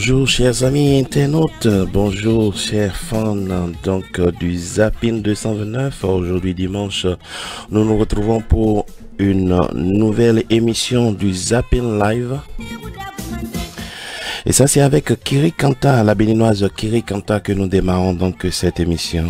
Bonjour chers amis internautes, bonjour chers fans du Zapping 229. Aujourd'hui dimanche, nous nous retrouvons pour une nouvelle émission du Zapping Live. Et ça c'est avec Kiri Kanta, la béninoise Kiri Kanta, que nous démarrons donc cette émission.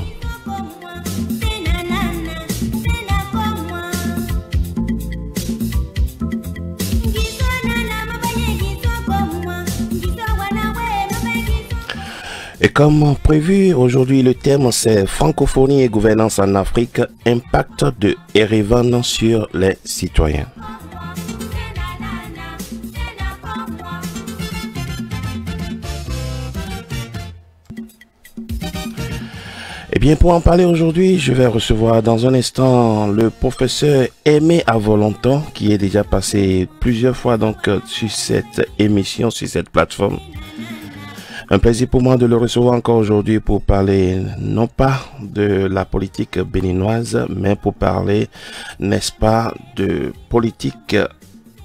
Et comme prévu, aujourd'hui le thème c'est francophonie et gouvernance en Afrique, impact de Erevan sur les citoyens. Eh bien, pour en parler aujourd'hui, je vais recevoir dans un instant le professeur Aimé Avolonton, qui est déjà passé plusieurs fois sur cette émission, sur cette plateforme. Un plaisir pour moi de le recevoir encore aujourd'hui pour parler non pas de la politique béninoise, mais pour parler, n'est-ce pas, de politique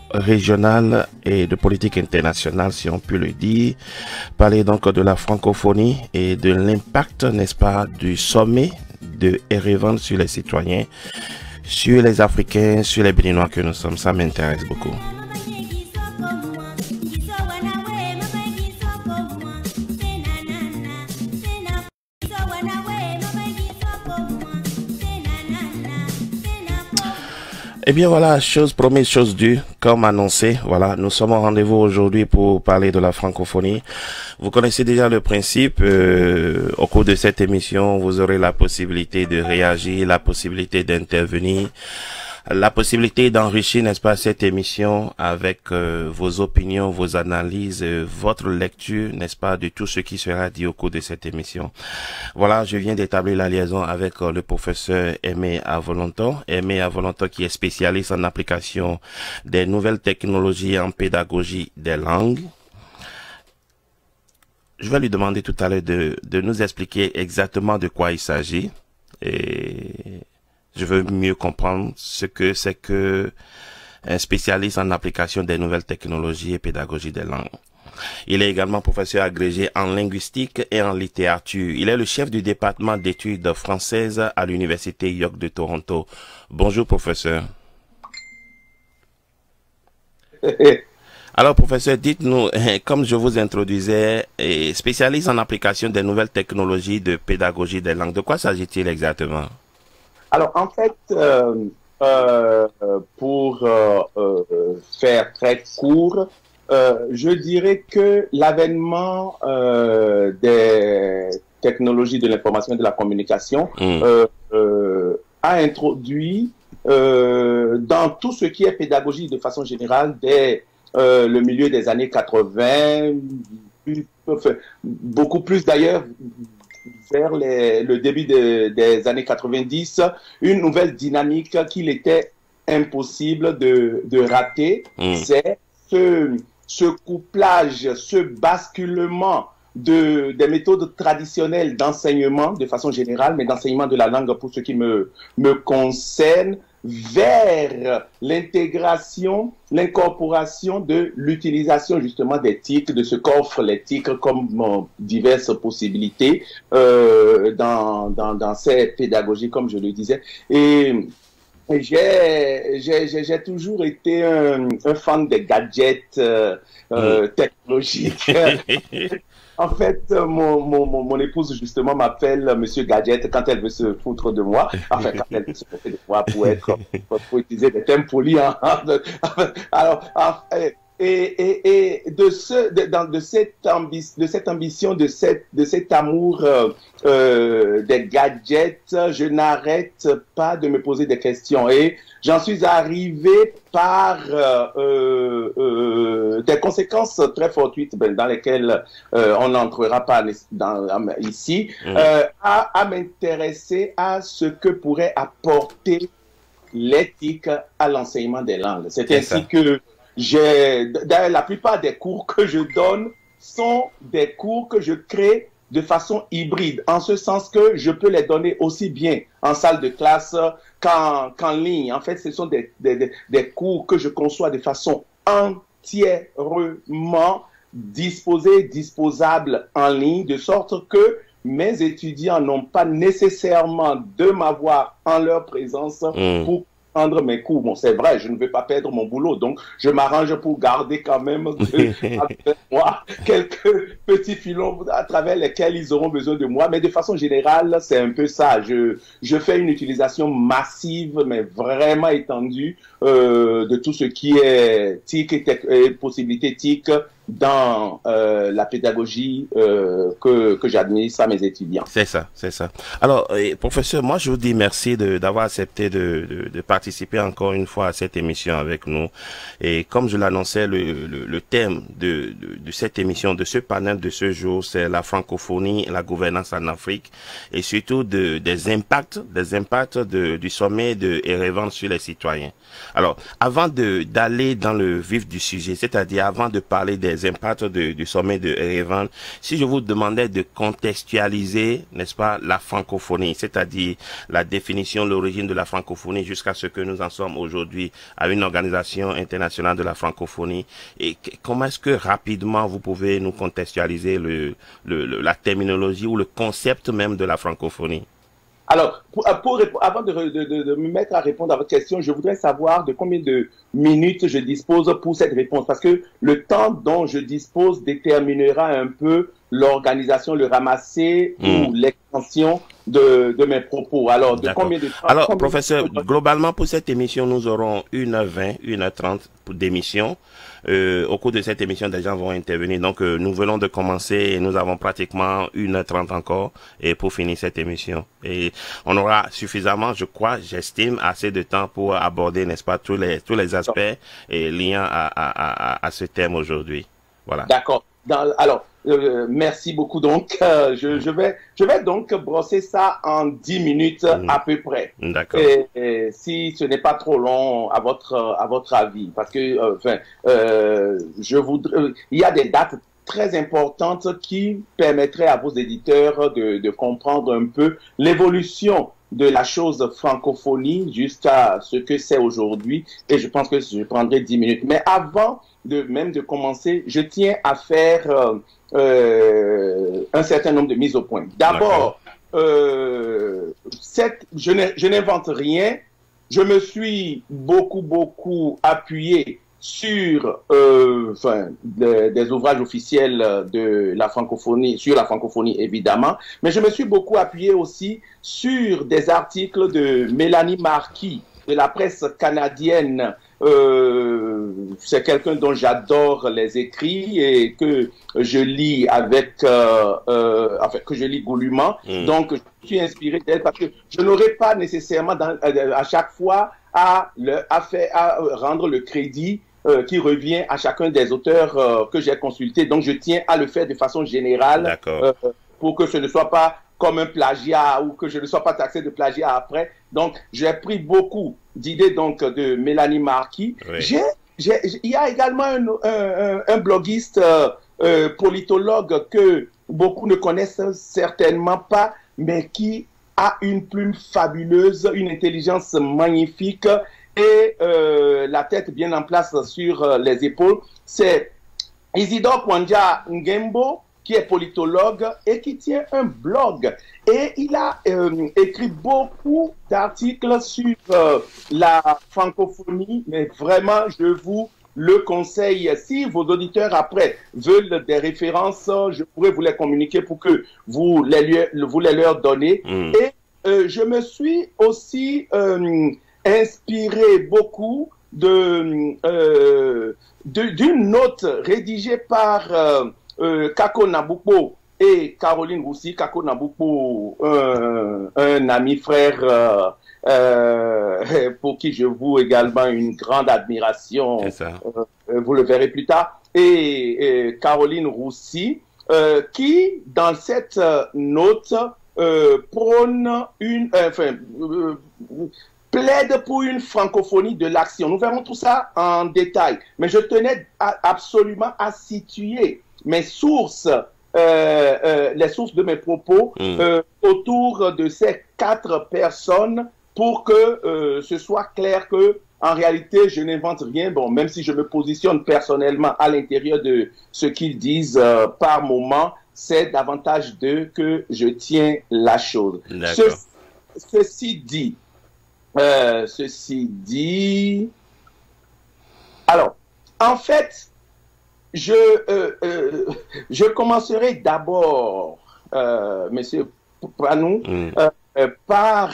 régionale et de politique internationale, si on peut le dire. Parler donc de la francophonie et de l'impact, n'est-ce pas, du sommet de Erevan sur les citoyens, sur les Africains, sur les Béninois que nous sommes. Ça m'intéresse beaucoup. Eh bien voilà, chose promise, chose due, comme annoncé, voilà, nous sommes au rendez-vous aujourd'hui pour parler de la francophonie. Vous connaissez déjà le principe, au cours de cette émission, vous aurez la possibilité de réagir, la possibilité d'intervenir, la possibilité d'enrichir, n'est-ce pas, cette émission avec vos opinions, vos analyses, votre lecture, n'est-ce pas, de tout ce qui sera dit au cours de cette émission. Voilà, je viens d'établir la liaison avec le professeur Aimé Avolonton. Aimé Avolonton qui est spécialiste en application des nouvelles technologies en pédagogie des langues. Je vais lui demander tout à l'heure de nous expliquer exactement de quoi il s'agit. Et je veux mieux comprendre ce que c'est que un spécialiste en application des nouvelles technologies et pédagogie des langues. Il est également professeur agrégé en linguistique et en littérature. Il est le chef du département d'études françaises à l'Université York de Toronto. Bonjour professeur. Alors professeur, dites-nous, comme je vous introduisais, spécialiste en application des nouvelles technologies de pédagogie des langues, de quoi s'agit-il exactement? Alors, en fait, pour faire très court, je dirais que l'avènement des technologies de l'information et de la communication a introduit dans tout ce qui est pédagogie de façon générale dès le milieu des années 80, beaucoup plus d'ailleurs, vers le début des années 90, une nouvelle dynamique qu'il était impossible de rater. C'est ce couplage, ce basculement des méthodes traditionnelles d'enseignement de façon générale, mais d'enseignement de la langue pour ce qui me concerne, vers l'intégration, l'incorporation de l'utilisation justement des TIC, de ce qu'offrent les TIC comme diverses possibilités dans ces pédagogies, comme je le disais. Et j'ai toujours été un fan des gadgets technologiques. En fait, mon épouse, justement, m'appelle Monsieur Gadget quand elle veut se foutre de moi. Enfin, quand elle veut se foutre de moi pour utiliser des termes polis. Hein. Alors, et de cette ambition, de cet amour des gadgets, je n'arrête pas de me poser des questions. Et j'en suis arrivé par des conséquences très fortuites dans lesquelles on n'entrera pas ici, à m'intéresser à ce que pourrait apporter l'éthique à l'enseignement des langues. C'est ainsi que d'ailleurs, la plupart des cours que je donne sont des cours que je crée de façon hybride, en ce sens que je peux les donner aussi bien en salle de classe qu'en ligne. En fait, ce sont des cours que je conçois de façon entièrement disposable en ligne, de sorte que mes étudiants n'ont pas nécessairement de m'avoir en leur présence pour prendre mes cours. Bon, c'est vrai, je ne veux pas perdre mon boulot, donc je m'arrange pour garder quand même avec moi quelques petits filons à travers lesquels ils auront besoin de moi. Mais de façon générale, c'est un peu ça. Je fais une utilisation massive, mais vraiment étendue, de tout ce qui est TIC et possibilités TIC dans la pédagogie que j'administre à mes étudiants. C'est ça, c'est ça. Alors, professeur, moi je vous dis merci d'avoir accepté de participer encore une fois à cette émission avec nous. Et comme je l'annonçais, le thème de cette émission, de ce panel de ce jour, c'est la francophonie et la gouvernance en Afrique, et surtout des impacts du sommet de Erevan sur les citoyens. Alors, avant d'aller dans le vif du sujet, c'est-à-dire avant de parler des impacts du sommet de Erevan, si je vous demandais de contextualiser, n'est-ce pas, la francophonie, c'est-à-dire la définition, l'origine de la francophonie jusqu'à ce que nous en sommes aujourd'hui à une organisation internationale de la francophonie, et comment est-ce que rapidement vous pouvez nous contextualiser la terminologie ou le concept même de la francophonie? Alors, avant de me mettre à répondre à votre question, je voudrais savoir de combien de minutes je dispose pour cette réponse, parce que le temps dont je dispose déterminera un peu l'organisation, le ramasser ou l'extension de mes propos. Alors, de combien de temps? Alors, professeur, globalement, pour cette émission, nous aurons 1h20, 1h30 d'émission. Au cours de cette émission, des gens vont intervenir. Donc, nous venons de commencer et nous avons pratiquement 1h30 encore et pour finir cette émission. Et on aura suffisamment, je crois, j'estime, assez de temps pour aborder, n'est-ce pas, tous les aspects liés à ce thème aujourd'hui. Voilà. D'accord. Alors, merci beaucoup. Donc, je vais donc brosser ça en 10 minutes à peu près. D'accord. Et si ce n'est pas trop long à votre avis, parce que il y a des dates très importantes qui permettraient à vos éditeurs de comprendre un peu l'évolution de la chose francophonie jusqu'à ce que c'est aujourd'hui. Et je pense que je prendrai 10 minutes. Mais avant de commencer, je tiens à faire un certain nombre de mises au point. D'abord, je n'invente rien. Je me suis beaucoup appuyé sur des ouvrages officiels de la francophonie, sur la francophonie évidemment, mais je me suis beaucoup appuyé aussi sur des articles de Mélanie Marquis, de la presse canadienne. C'est quelqu'un dont j'adore les écrits et que je lis que je lis goulûment. Donc, je suis inspiré d'elle parce que je n'aurais pas nécessairement à chaque fois à rendre le crédit qui revient à chacun des auteurs que j'ai consultés. Donc, je tiens à le faire de façon générale pour que ce ne soit pas comme un plagiat ou que je ne sois pas taxé de plagiat après. Donc, j'ai pris beaucoup d'idées donc de Mélanie Marquis. Oui. Il y a également un bloguiste politologue que beaucoup ne connaissent certainement pas, mais qui a une plume fabuleuse, une intelligence magnifique et la tête bien en place sur les épaules. C'est Isidore Kouandja Ngembo, qui est politologue et qui tient un blog. Et il a écrit beaucoup d'articles sur la francophonie, mais vraiment, je vous le conseille. Si vos auditeurs après veulent des références, je pourrais vous les communiquer pour que vous les leur donnez. Et je me suis aussi inspiré beaucoup d'une note rédigée par Kako Nabuko et Caroline Roussi. Kako Nabuko, un ami frère pour qui je voue également une grande admiration. Vous le verrez plus tard. Et Caroline Roussi, qui, dans cette note, prône plaide pour une francophonie de l'action. Nous verrons tout ça en détail. Mais je tenais absolument à situer mes sources, les sources de mes propos autour de ces 4 personnes pour que ce soit clair que, en réalité, je n'invente rien. Bon, même si je me positionne personnellement à l'intérieur de ce qu'ils disent par moment, c'est davantage d'eux que je tiens la chose. Ceci dit, alors, en fait, je commencerai d'abord, Monsieur Panou, par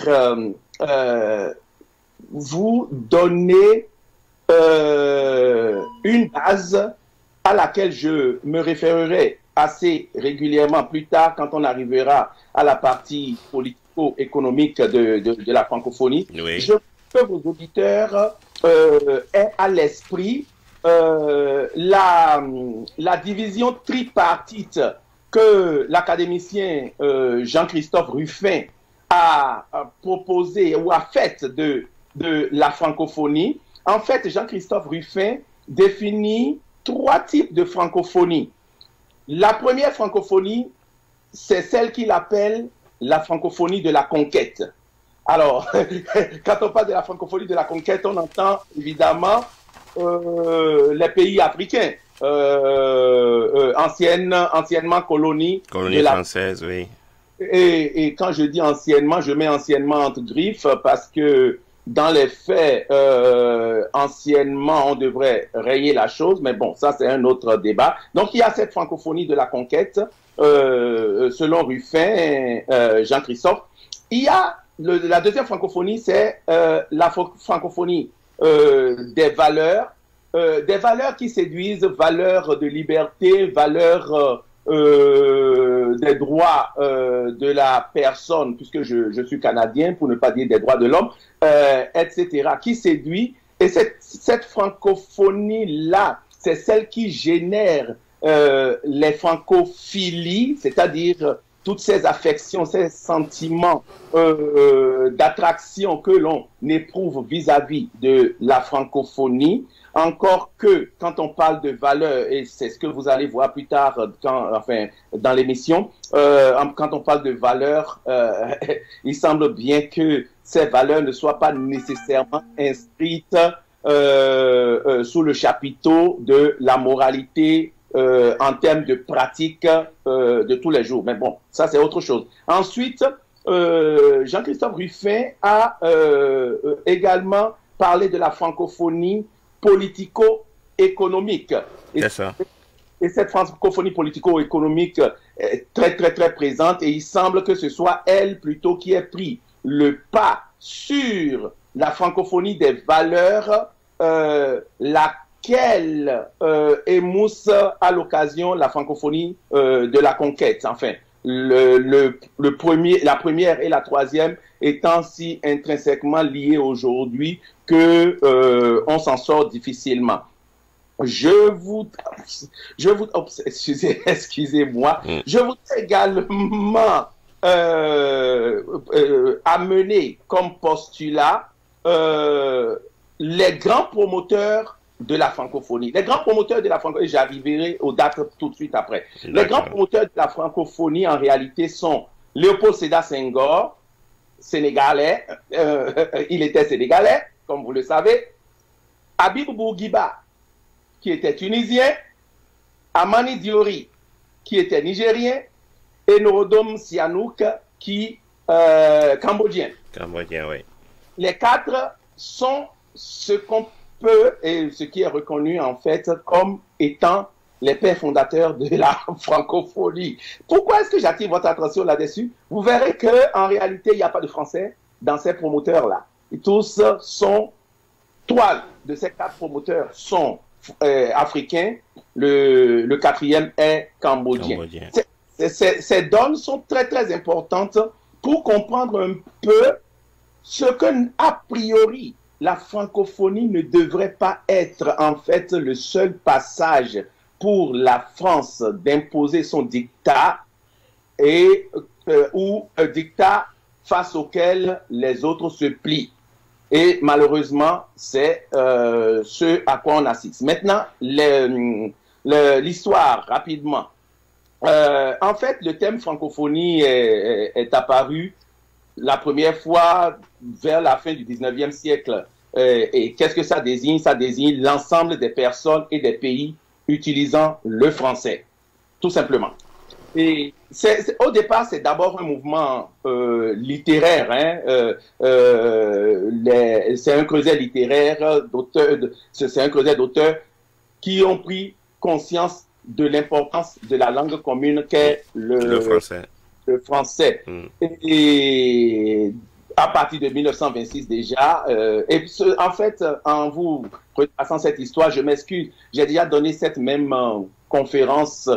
vous donner une base à laquelle je me référerai assez régulièrement plus tard quand on arrivera à la partie politico-économique de la francophonie. Oui. Je veux que vos auditeurs aient à l'esprit la division tripartite que l'académicien Jean-Christophe Ruffin a proposé ou a faite de la francophonie. En fait, Jean-Christophe Ruffin définit 3 types de francophonie. La première francophonie, c'est celle qu'il appelle la francophonie de la conquête. Alors, quand on parle de la francophonie de la conquête, on entend évidemment les pays africains, anciennement colonies. Colonie française, oui. Et quand je dis anciennement, je mets anciennement entre griffes parce que dans les faits, anciennement, on devrait rayer la chose, mais bon, ça c'est un autre débat. Donc il y a cette francophonie de la conquête, selon Ruffin, Jean-Christophe. Il y a la deuxième francophonie, c'est la francophonie des valeurs qui séduisent, valeurs de liberté, valeurs des droits de la personne, puisque je suis canadien, pour ne pas dire des droits de l'homme, etc., qui séduit. Et cette francophonie-là, c'est celle qui génère les francophilies, c'est-à-dire toutes ces affections, ces sentiments d'attraction que l'on éprouve vis-à-vis de la francophonie. Encore que, quand on parle de valeurs, et c'est ce que vous allez voir plus tard dans l'émission, quand on parle de valeurs, il semble bien que ces valeurs ne soient pas nécessairement inscrites sous le chapiteau de la moralité en termes de pratique de tous les jours. Mais bon, ça c'est autre chose. Ensuite, Jean-Christophe Ruffin a également parlé de la francophonie politico-économique. C'est ça. Et cette francophonie politico-économique est très, très, très présente et il semble que ce soit elle plutôt qui ait pris le pas sur la francophonie des valeurs, laquelle émousse à l'occasion la francophonie de la conquête. Enfin, la première et la troisième étant si intrinsèquement liées aujourd'hui que on s'en sort difficilement. Excusez-moi, je voudrais également amener comme postulat les grands promoteurs de la francophonie. Les grands promoteurs de la francophonie, j'arriverai aux dates tout de suite après. Les grands promoteurs de la francophonie, en réalité, sont Léopold Sédar Senghor, sénégalais, il était sénégalais, comme vous le savez, Habib Bourguiba, qui était tunisien, Amani Diori, qui était nigérien, et Norodom Sihanouk, qui cambodgien. Cambodgien, oui. Les 4 sont ce qu'on peut et ce qui est reconnu en fait comme étant les pères fondateurs de la francophonie. Pourquoi est-ce que j'attire votre attention là-dessus? Vous verrez que en réalité, il n'y a pas de Français dans ces promoteurs-là. Tous sont, 3 de ces 4 promoteurs sont africains, le 4e est cambodgien. Ces donnes sont très très importantes pour comprendre un peu ce que, a priori, la francophonie ne devrait pas être en fait le seul passage pour la France d'imposer son dictat ou un dictat face auquel les autres se plient. Et malheureusement, c'est ce à quoi on assiste. Maintenant, l'histoire, rapidement. En fait, le thème francophonie est apparu la première fois vers la fin du 19e siècle Et qu'est-ce que ça désigne? Ça désigne l'ensemble des personnes et des pays utilisant le français, tout simplement. Et au départ, c'est d'abord un mouvement littéraire. Hein, c'est un creuset littéraire d'auteurs, c'est un creuset d'auteurs qui ont pris conscience de l'importance de la langue commune qu'est le français. Le français. Et à partir de 1926 déjà, en fait, en vous repassant cette histoire, je m'excuse, j'ai déjà donné cette même conférence,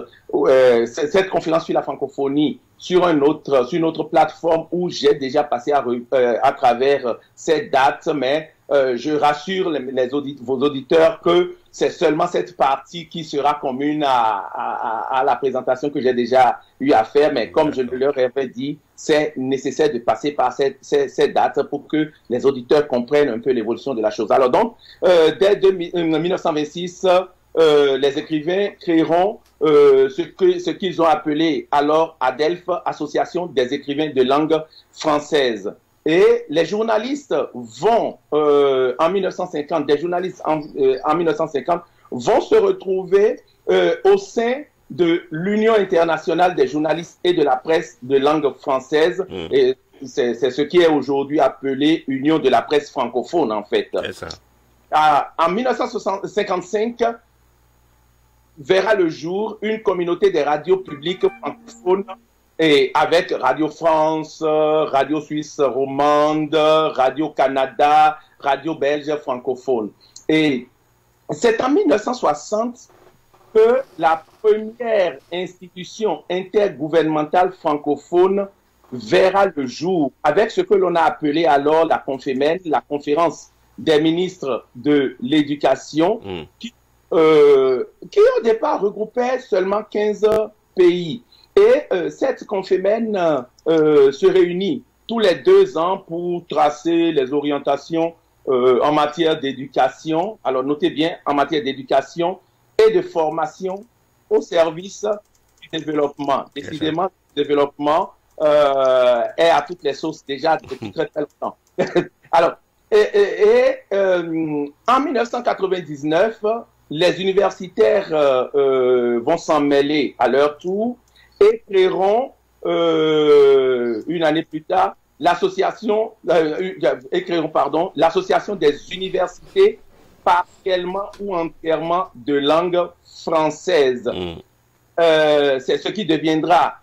cette conférence sur la francophonie sur une autre plateforme où j'ai déjà passé à travers cette date, mais je rassure vos auditeurs que c'est seulement cette partie qui sera commune à la présentation que j'ai déjà eu à faire, mais comme je leur avais dit, c'est nécessaire de passer par cette date pour que les auditeurs comprennent un peu l'évolution de la chose. Alors donc, dès 1926, les écrivains créeront ce qu'ils ont appelé alors ADELF, Association des écrivains de langue française. Et les journalistes vont, en 1950, en 1950 vont se retrouver au sein de l'Union internationale des journalistes et de la presse de langue française. Et c'est ce qui est aujourd'hui appelé Union de la presse francophone, en fait. En 1955, verra le jour une communauté des radios publiques francophones et avec Radio France, Radio Suisse romande, Radio Canada, Radio Belge francophone. Et c'est en 1960 que la première institution intergouvernementale francophone verra le jour avec ce que l'on a appelé alors la Confémen, la conférence des ministres de l'éducation, qui au départ regroupait seulement 15 pays. Et cette Confémen se réunit tous les 2 ans pour tracer les orientations en matière d'éducation. Alors notez bien, en matière d'éducation et de formation au service du développement. Décidément, le développement est à toutes les sauces déjà depuis très très longtemps. Alors, en 1999, les universitaires vont s'en mêler à leur tour et créeront une année plus tard l'association des universités partiellement ou entièrement de langue française. C'est ce qui deviendra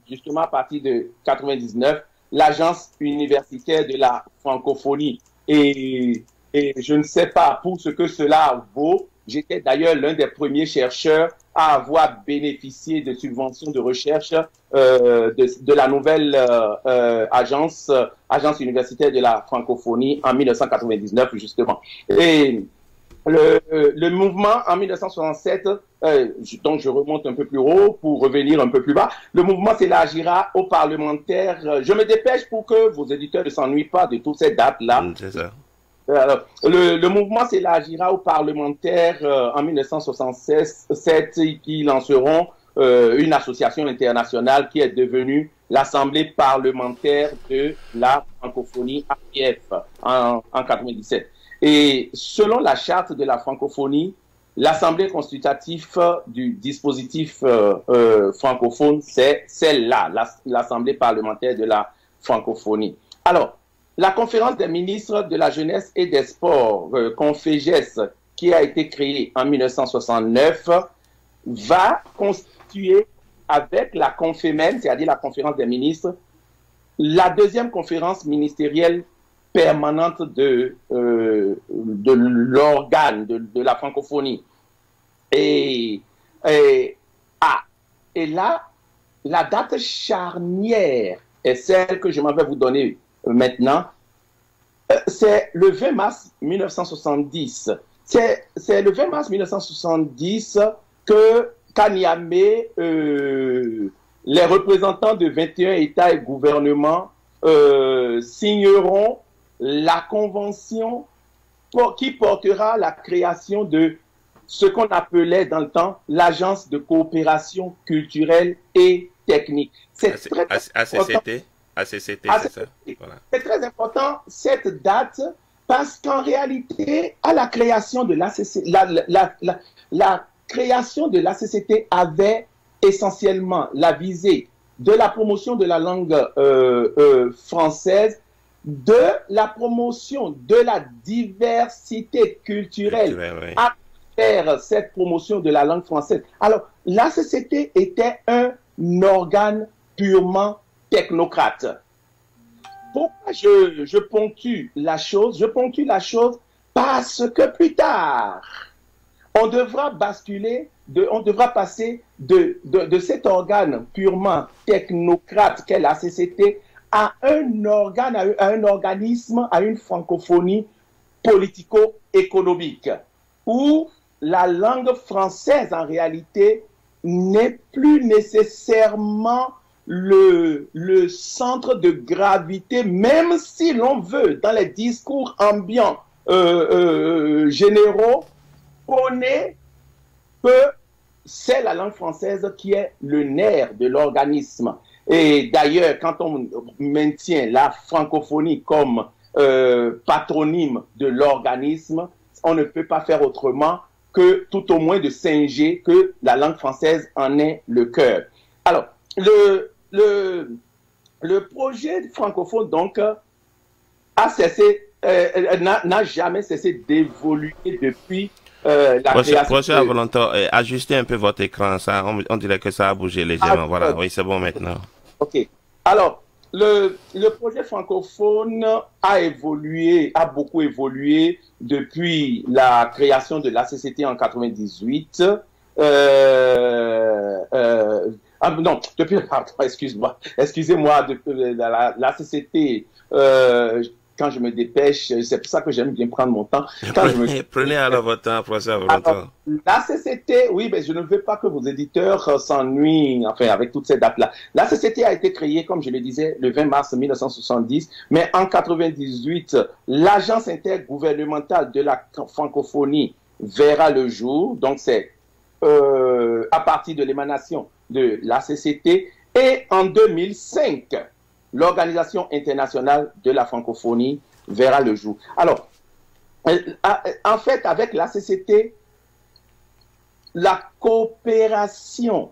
justement à partir de 99 l'agence universitaire de la francophonie. Et je ne sais pas pour ce que cela vaut. J'étais d'ailleurs l'un des premiers chercheurs à avoir bénéficié de subventions de recherche de la nouvelle agence universitaire de la francophonie en 1999 justement. Et le mouvement en 1967, donc je remonte un peu plus haut pour revenir un peu plus bas, le mouvement s'élargira aux parlementaires. Je me dépêche pour que vos éditeurs ne s'ennuient pas de toutes ces dates-là. C'est ça. Alors, le mouvement s'élargira aux parlementaires en 1967 qui lanceront une association internationale qui est devenue l'Assemblée parlementaire de la francophonie APF en 1997. Et selon la charte de la francophonie, l'Assemblée constitutive du dispositif francophone, c'est celle-là, l'Assemblée parlementaire de la francophonie. Alors, la conférence des ministres de la jeunesse et des sports, CONFEJES, qui a été créée en 1969, va constituer avec la Confémen, c'est-à-dire la conférence des ministres, la deuxième conférence ministérielle permanente de l'organe de la francophonie. Et là, la date charnière est celle que je m'en vais vous donner maintenant. C'est le 20 mars 1970. C'est le 20 mars 1970 qu'à Niamey, les représentants de 21 États et gouvernements signeront la convention qui portera la création de ce qu'on appelait dans le temps l'Agence de coopération culturelle et technique. C'est très ACCT, c'est ça. Voilà. C'est très important, cette date, Parce qu'en réalité, à la création de l'ACCT, la création de l'ACCT avait essentiellement la visée de la promotion de la langue française, de la promotion de la diversité culturelle Oui. à faire cette promotion de la langue française. Alors, l'ACCT était un organe purement technocrate. Pourquoi je ponctue la chose? Je ponctue la chose parce que plus tard, on devra passer de cet organe purement technocrate qu'est la CCT à un organe, à un organisme, à une francophonie politico-économique, où la langue française, en réalité, n'est plus nécessairement le centre de gravité, même si l'on veut, dans les discours ambiants généraux, prôner que c'est la langue française qui est le nerf de l'organisme. Et d'ailleurs, quand on maintient la francophonie comme patronyme de l'organisme, on ne peut pas faire autrement que tout au moins de singer que la langue française en est le cœur. Alors, le projet francophone, donc, a cessé, n'a jamais cessé d'évoluer depuis la création. Professeur Avolonto, ajustez un peu votre écran, ça, on dirait que ça a bougé légèrement. Voilà, oui, c'est bon maintenant. Ok. Alors, le projet francophone a évolué, a beaucoup évolué depuis la création de l'ACCT en 98. Non, depuis, excusez-moi, la CCT, quand je me dépêche, c'est pour ça que j'aime bien prendre mon temps. Prenez alors votre temps, professeur Avolonto. La CCT, oui, mais je ne veux pas que vos éditeurs s'ennuient, enfin, avec toutes ces dates-là. La CCT a été créée, comme je le disais, le 20 mars 1970, mais en 98, l'agence intergouvernementale de la francophonie verra le jour, donc c'est à partir de l'émanation de la CCT, et en 2005, l'Organisation internationale de la francophonie verra le jour. Alors, en fait, avec la CCT, la coopération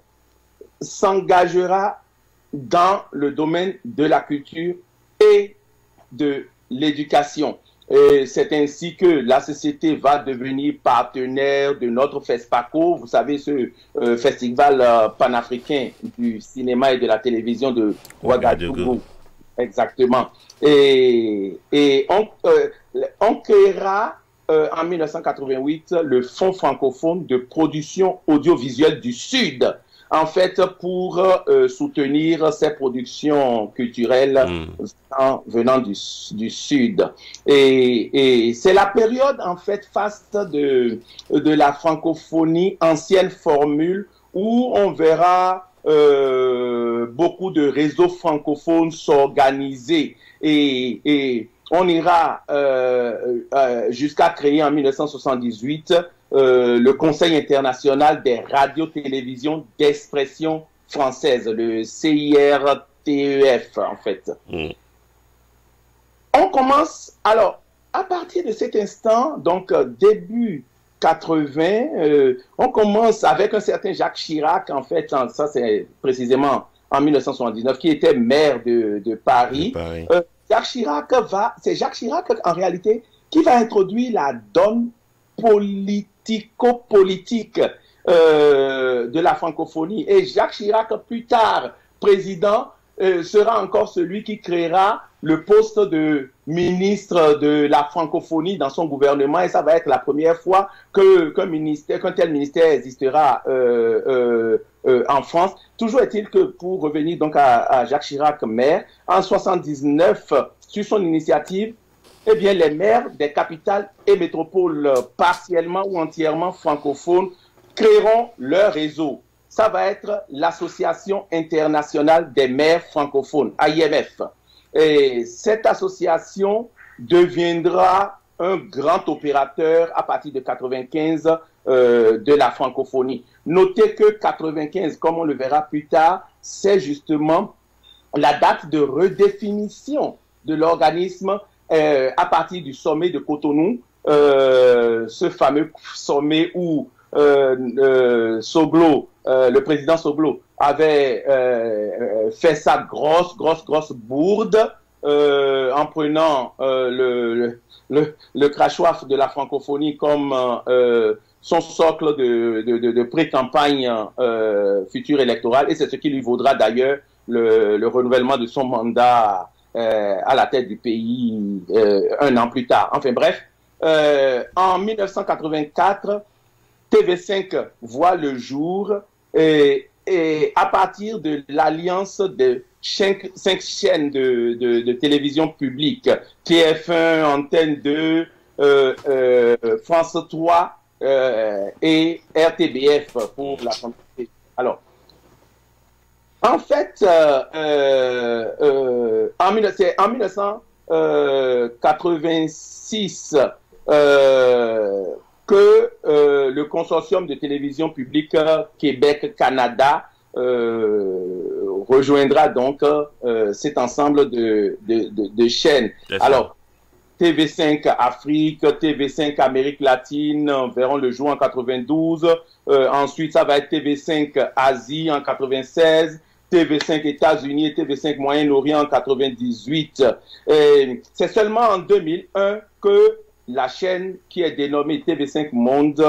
s'engagera dans le domaine de la culture et de l'éducation. C'est ainsi que la CCT va devenir partenaire de notre FESPACO, vous savez, ce festival panafricain du cinéma et de la télévision de Ouagadougou. Exactement. Et on créera en 1988 le Fonds francophone de production audiovisuelle du Sud, en fait, pour soutenir ces productions culturelles venant du Sud. Et c'est la période, en fait, faste de la francophonie, ancienne formule, où on verra beaucoup de réseaux francophones s'organiser et on ira jusqu'à créer en 1978 le Conseil international des radios-télévisions d'expression française, le CIRTEF en fait. On commence, alors, à partir de cet instant, donc début 80, on commence avec un certain Jacques Chirac, en fait, ça c'est précisément en 1979, qui était maire de Paris. C'est Jacques Chirac, en réalité, qui va introduire la donne politico-politique de la francophonie. Et Jacques Chirac, plus tard président, sera encore celui qui créera le poste de ministre de la francophonie dans son gouvernement, et ça va être la première fois qu'un tel ministère existera en France. Toujours est-il que, pour revenir donc à Jacques Chirac, maire, en 79, sur son initiative, eh bien, les maires des capitales et métropoles partiellement ou entièrement francophones créeront leur réseau. Ça va être l'Association internationale des maires francophones, AIMF. Et cette association deviendra un grand opérateur à partir de 95 de la francophonie. Notez que 95, comme on le verra plus tard, c'est justement la date de redéfinition de l'organisme à partir du sommet de Cotonou, ce fameux sommet où Soglo, le président Soglo, avait fait sa grosse bourde en prenant le crachoir de la francophonie comme son socle de pré-campagne future électorale, et c'est ce qui lui vaudra d'ailleurs le renouvellement de son mandat à la tête du pays 1 an plus tard. Enfin bref, en 1984, TV5 voit le jour et à partir de l'alliance de 5 chaînes de télévision publique, TF1, Antenne 2, France 3 et RTBF pour la santé. Alors, en fait, en 1986 que le consortium de télévision publique Québec-Canada rejoindra donc cet ensemble de chaînes. Alors, TV5 Afrique, TV5 Amérique latine verront le jour en 92. Ensuite, ça va être TV5 Asie en 96. TV5 États-Unis et TV5 Moyen-Orient en 98. C'est seulement en 2001 que la chaîne qui est dénommée TV5 Monde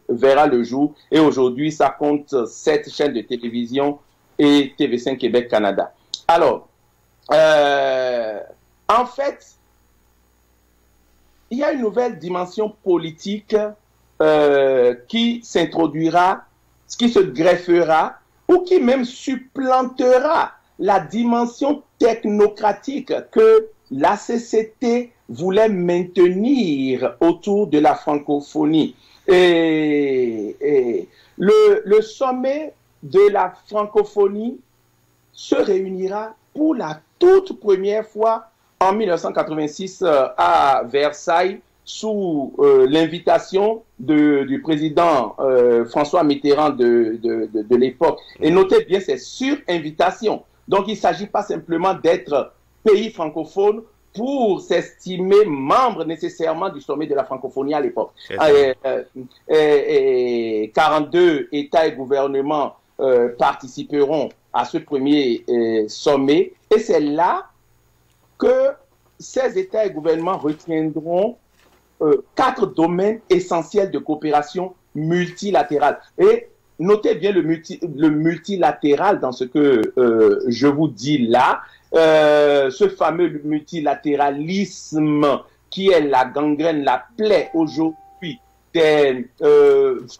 verra le jour. Et aujourd'hui, ça compte 7 chaînes de télévision et TV5 Québec-Canada. Alors, en fait, il y a une nouvelle dimension politique qui s'introduira, qui se greffera ou qui même supplantera la dimension technocratique que la CCT voulait maintenir autour de la francophonie. Et le sommet de la francophonie se réunira pour la toute première fois en 1986 à Versailles sous l'invitation du président François Mitterrand de l'époque. Et notez bien, c'est sur invitation. Donc, il ne s'agit pas simplement d'être pays francophone pour s'estimer membre nécessairement du sommet de la francophonie à l'époque. 42 États et gouvernements participeront à ce premier sommet. Et c'est là que ces États et gouvernements retiendront 4 domaines essentiels de coopération multilatérale. Et notez bien le multilatéral dans ce que je vous dis là. Ce fameux multilatéralisme qui est la gangrène, la plaie aujourd'hui des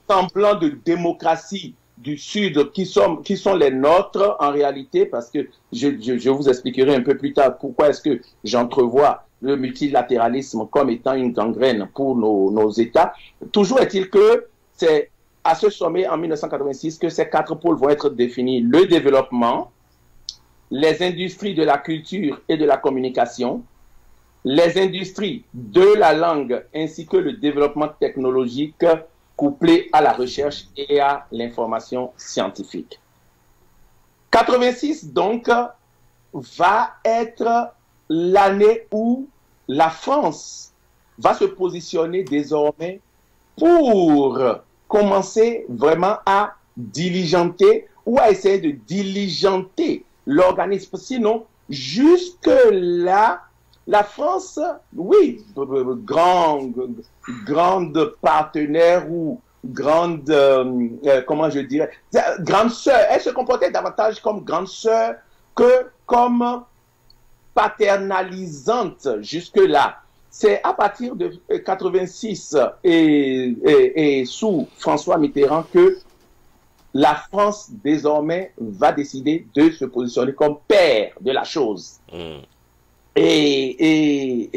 semblants de démocratie du Sud qui sont les nôtres en réalité, parce que je vous expliquerai un peu plus tard pourquoi est-ce que j'entrevois le multilatéralisme comme étant une gangrène pour nos États. Toujours est-il que c'est à ce sommet en 1986 que ces 4 pôles vont être définis: le développement, les industries de la culture et de la communication, les industries de la langue ainsi que le développement technologique couplé à la recherche et à l'information scientifique. 86 donc va être l'année où la France va se positionner désormais pour commencer vraiment à diligenter ou à essayer de diligenter l'organisme. Sinon, jusque-là, la France, oui, grande partenaire ou grande, comment je dirais, grande sœur, elle se comportait davantage comme grande sœur que comme paternalisante jusque-là. C'est à partir de 86 et sous François Mitterrand que la France désormais va décider de se positionner comme père de la chose. Et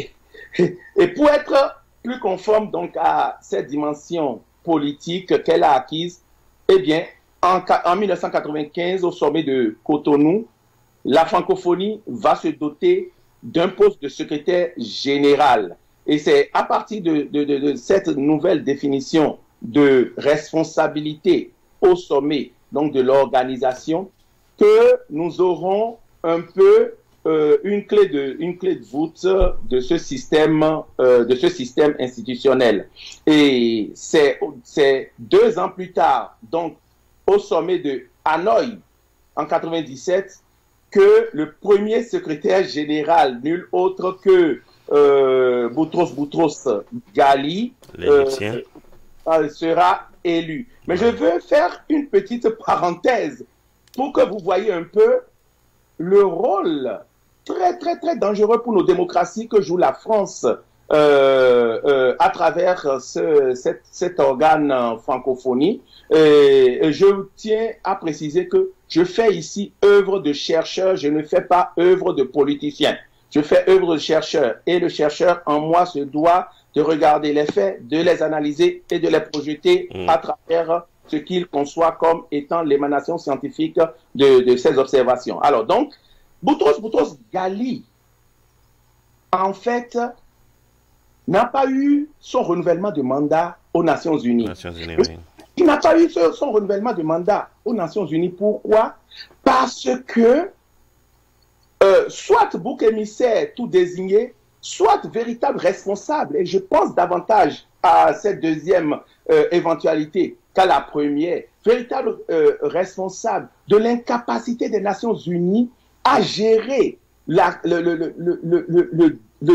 pour être plus conforme donc à cette dimension politique qu'elle a acquise, eh bien, en 1995, au sommet de Cotonou, la francophonie va se doter d'un poste de secrétaire général. Et c'est à partir de cette nouvelle définition de responsabilité au sommet donc de l'organisation que nous aurons un peu une clé de voûte de ce système institutionnel. Et c'est 2 ans plus tard, donc au sommet de Hanoï en 97, que le premier secrétaire général, nul autre que Boutros Ghali, sera élu. Mais je veux faire une petite parenthèse pour que vous voyez un peu le rôle très dangereux pour nos démocraties que joue la France à travers cet organe francophonie. Et je tiens à préciser que je fais ici œuvre de chercheur, je ne fais pas œuvre de politicien. Je fais œuvre de chercheur et le chercheur en moi se doit de regarder les faits, de les analyser et de les projeter à travers ce qu'il conçoit comme étant l'émanation scientifique de ces observations. Alors donc, Boutros Ghali, en fait, n'a pas eu son renouvellement de mandat aux Nations Unies. Il n'a pas eu son renouvellement de mandat aux Nations Unies. Pourquoi? Parce que soit bouc émissaire tout désigné, soit véritable responsable, et je pense davantage à cette deuxième éventualité qu'à la première, véritable responsable de l'incapacité des Nations Unies à gérer le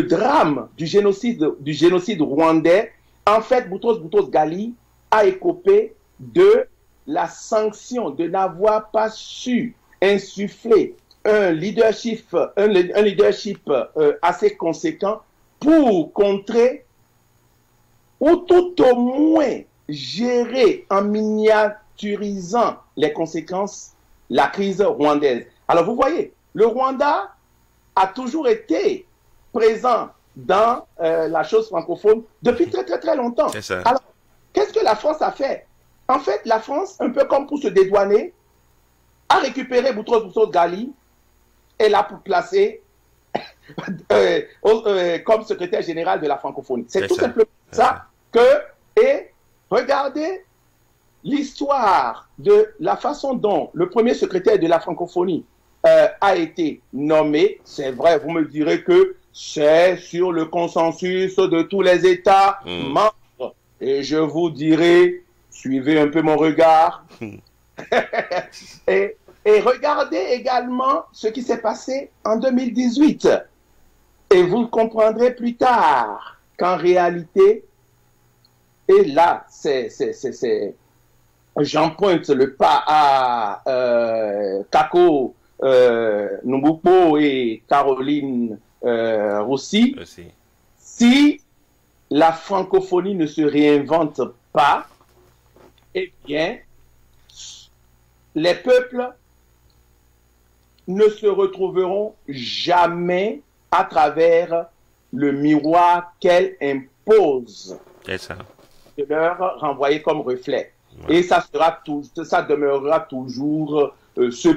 drame du génocide rwandais. En fait, Boutros Ghali a écopé de la sanction de n'avoir pas su insuffler un leadership assez conséquent pour contrer ou tout au moins gérer en miniaturisant les conséquences la crise rwandaise. Alors vous voyez, le Rwanda a toujours été présent dans la chose francophone depuis très longtemps. Alors, qu'est-ce que la France a fait? En fait, la France, un peu comme pour se dédouaner, a récupéré Boutros Ghali et l'a placé comme secrétaire général de la francophonie. C'est tout simplement ça et regardez l'histoire de la façon dont le premier secrétaire de la francophonie a été nommé. C'est vrai, vous me direz que c'est sur le consensus de tous les États membres. Et je vous dirai, suivez un peu mon regard. et regardez également ce qui s'est passé en 2018. Et vous comprendrez plus tard qu'en réalité, et là, j'emprunte le pas à Kako Numbupo et Caroline Rossi. Si la francophonie ne se réinvente pas, eh bien, les peuples ne se retrouveront jamais à travers le miroir qu'elle impose de leur renvoyer comme reflet. Ouais. Et ça demeurera toujours ce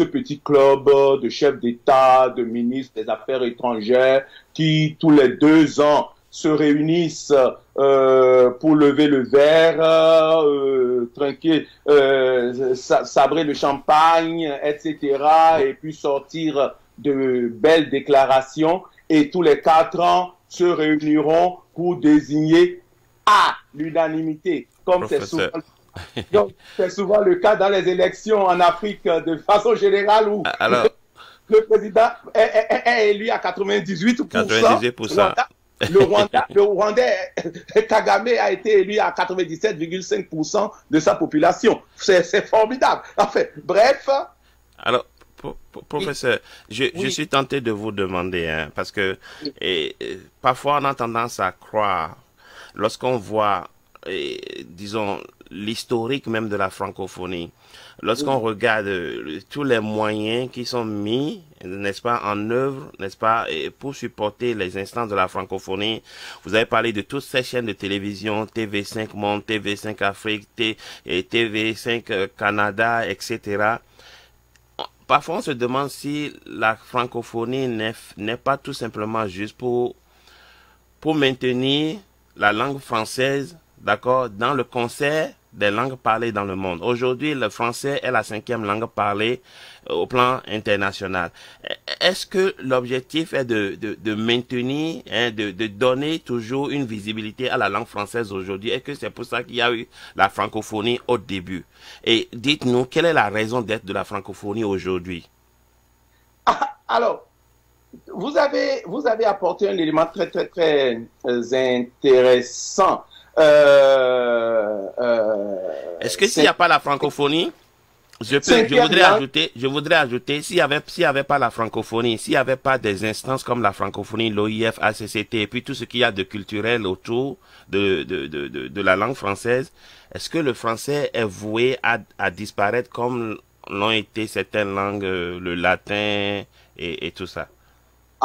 petit club de chefs d'État, de ministres des Affaires étrangères qui, tous les 2 ans, se réunissent pour lever le verre, trinquer, sabrer le champagne, etc. Et puis sortir de belles déclarations. Et tous les 4 ans, se réuniront pour désigner à l'unanimité, comme c'est souvent le cas dans les élections en Afrique de façon générale où le président est élu à 98%. 98%. Le Rwandais, Kagame a été élu à 97,5% de sa population. C'est formidable. Enfin, bref. Alors, professeur, je suis tenté de vous demander, parce que parfois on a tendance à croire, lorsqu'on voit, disons, l'historique même de la francophonie, lorsqu'on regarde tous les moyens qui sont mis, n'est-ce pas, en œuvre, n'est-ce pas, pour supporter les instances de la francophonie. Vous avez parlé de toutes ces chaînes de télévision, TV5 Monde, TV5 Afrique, TV5 Canada, etc. Parfois, on se demande si la francophonie n'est pas tout simplement juste pour maintenir la langue française, d'accord, dans le concert des langues parlées dans le monde. Aujourd'hui, le français est la 5e langue parlée au plan international. Est-ce que l'objectif est de maintenir, hein, de donner toujours une visibilité à la langue française aujourd'hui? Est-ce que c'est pour ça qu'il y a eu la francophonie au début? Et dites-nous, quelle est la raison d'être de la francophonie aujourd'hui? Alors, vous avez apporté un élément très, très, très intéressant. Est-ce que s'il n'y a pas la francophonie, je voudrais ajouter, s'il y avait pas la francophonie, s'il n'y avait pas des instances comme la francophonie, l'OIF, ACCT, et puis tout ce qu'il y a de culturel autour de la langue française, est-ce que le français est voué à disparaître comme l'ont été certaines langues, le latin et tout ça?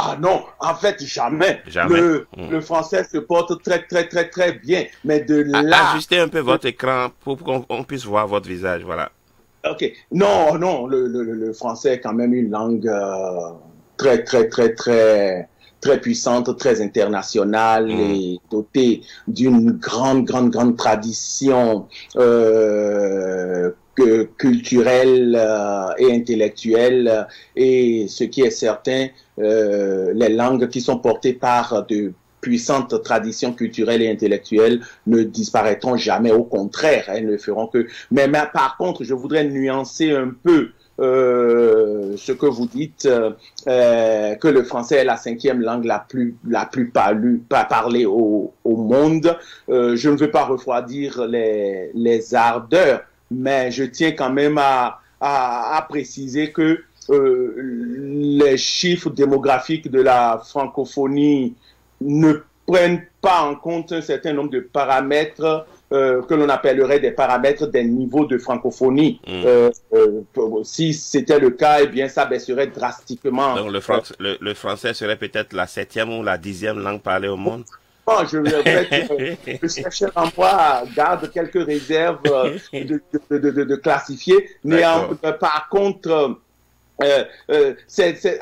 Ah non, en fait, jamais. Le français se porte très, très, très, très bien. Mais de là... Ajustez un peu votre écran pour qu'on puisse voir votre visage, voilà. Ok. Non, non, le français est quand même une langue très, très, très, très, très puissante, très internationale et dotée d'une grande, grande, grande tradition culturelle et intellectuelle. Et ce qui est certain, les langues qui sont portées par de puissantes traditions culturelles et intellectuelles ne disparaîtront jamais. Au contraire, elles ne feront que... Mais par contre, je voudrais nuancer un peu ce que vous dites, que le français est la 5e langue la plus parlée au monde. Je ne veux pas refroidir les ardeurs, mais je tiens quand même à préciser que les chiffres démographiques de la francophonie ne prennent pas en compte un certain nombre de paramètres que l'on appellerait des paramètres des niveaux de francophonie. Si c'était le cas, eh bien, ça baisserait drastiquement. Donc, le français serait peut-être la 7e ou la 10e langue parlée au monde? Bon, le chercheur en moi garde quelques réserves de classifier, mais par contre...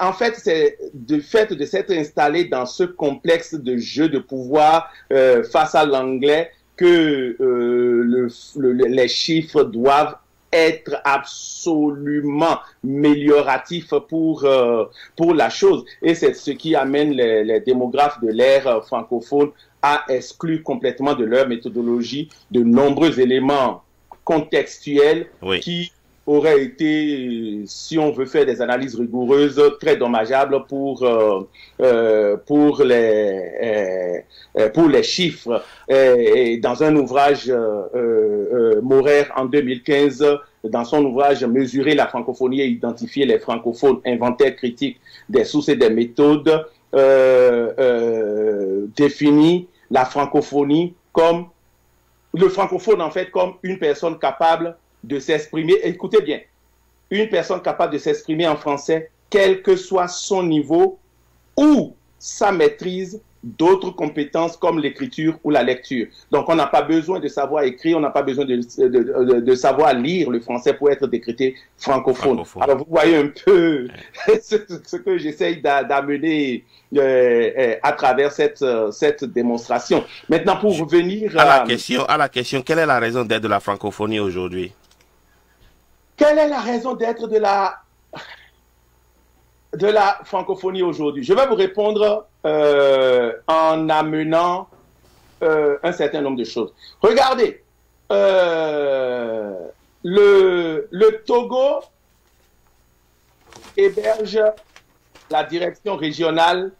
en fait, c'est du fait de s'être installé dans ce complexe de jeu de pouvoir face à l'anglais que les chiffres doivent être absolument amélioratifs pour la chose. Et c'est ce qui amène les démographes de l'ère francophone à exclure complètement de leur méthodologie de nombreux éléments contextuels qui aurait été, si on veut faire des analyses rigoureuses, très dommageable pour les chiffres. Et dans un ouvrage Maurer en 2015, dans son ouvrage Mesurer la francophonie et identifier les francophones, inventaire critique des sources et des méthodes, définit la francophonie comme le francophone en fait comme une personne capable de s'exprimer, écoutez bien, une personne capable de s'exprimer en français, quel que soit son niveau ou sa maîtrise d'autres compétences comme l'écriture ou la lecture. Donc, on n'a pas besoin de savoir écrire, on n'a pas besoin de savoir lire le français pour être décrété francophone. Alors, vous voyez un peu ce que j'essaye d'amener à travers cette démonstration. Maintenant, pour revenir à la question, quelle est la raison d'être de la francophonie aujourd'hui? Quelle est la raison d'être de la francophonie aujourd'hui? Je vais vous répondre en amenant un certain nombre de choses. Regardez, le Togo héberge la direction régionale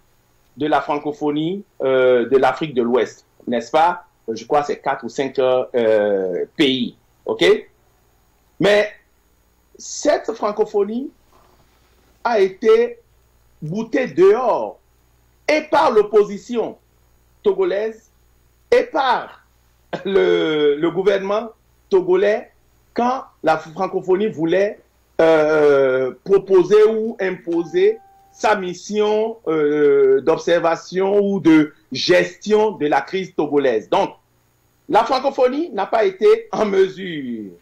de la francophonie de l'Afrique de l'Ouest, n'est-ce pas? Je crois que c'est 4 ou 5 pays, ok? Mais cette francophonie a été boutée dehors et par l'opposition togolaise et par le gouvernement togolais quand la francophonie voulait proposer ou imposer sa mission d'observation ou de gestion de la crise togolaise. Donc, la francophonie n'a pas été en mesure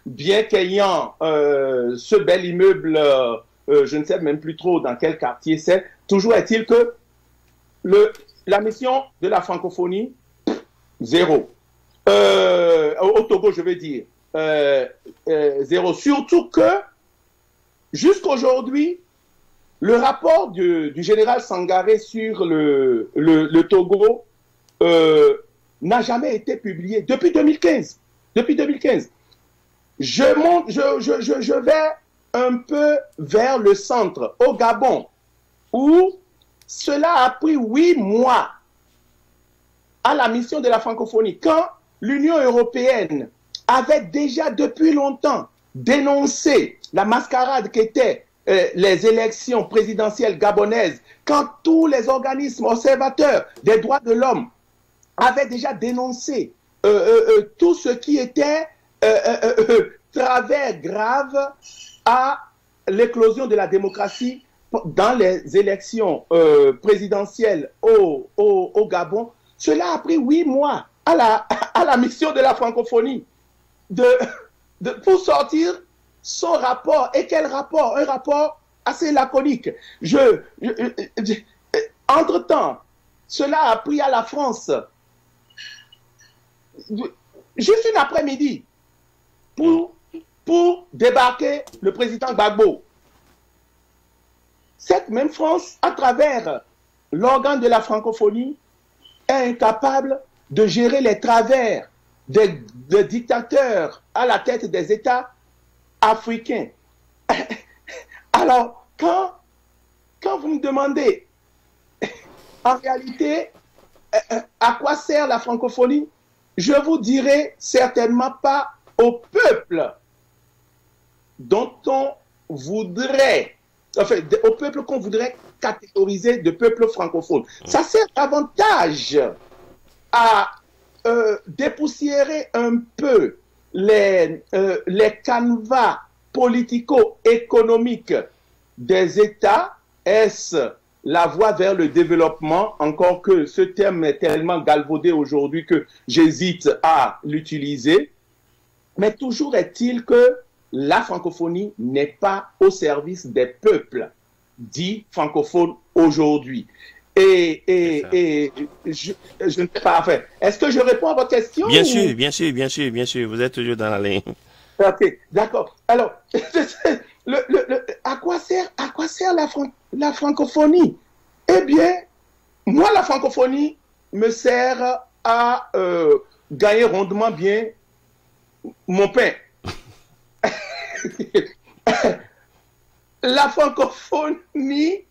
bien qu'ayant ce bel immeuble, je ne sais même plus trop dans quel quartier c'est, toujours est-il que la mission de la francophonie, zéro. au Togo, je veux dire, 0. Surtout que, jusqu'aujourd'hui, le rapport du général Sangaré sur le Togo n'a jamais été publié depuis 2015. Depuis 2015. Je vais un peu vers le centre, au Gabon, où cela a pris 8 mois à la mission de la francophonie, quand l'Union européenne avait déjà depuis longtemps dénoncé la mascarade qu'étaient les élections présidentielles gabonaises, quand tous les organismes observateurs des droits de l'homme avaient déjà dénoncé tout ce qui était travers grave à l'éclosion de la démocratie dans les élections présidentielles au Gabon. Cela a pris 8 mois à la mission de la francophonie pour sortir son rapport. Et quel rapport? Un rapport assez laconique. Entre-temps, cela a pris à la France juste une après-midi pour débarquer le président Gbagbo. Cette même France, à travers l'organe de la francophonie, est incapable de gérer les travers des dictateurs à la tête des États africains. Alors, quand vous me demandez, en réalité, à quoi sert la francophonie, je vous dirai certainement pas au peuple dont on voudrait, enfin, au peuple qu'on voudrait catégoriser de peuple francophone. Ça sert davantage à dépoussiérer un peu les canevas politico-économiques des États. Est-ce la voie vers le développement, encore que ce terme est tellement galvaudé aujourd'hui que j'hésite à l'utiliser. Mais toujours est-il que la francophonie n'est pas au service des peuples dits francophones aujourd'hui. Et je ne sais pas, enfin, est-ce que je réponds à votre question? Bien sûr, bien sûr, bien sûr, bien sûr, vous êtes toujours dans la ligne. Ok, d'accord. Alors, à quoi sert la francophonie? Eh bien, moi, la francophonie me sert à gagner rondement bien mon pain. La francophonie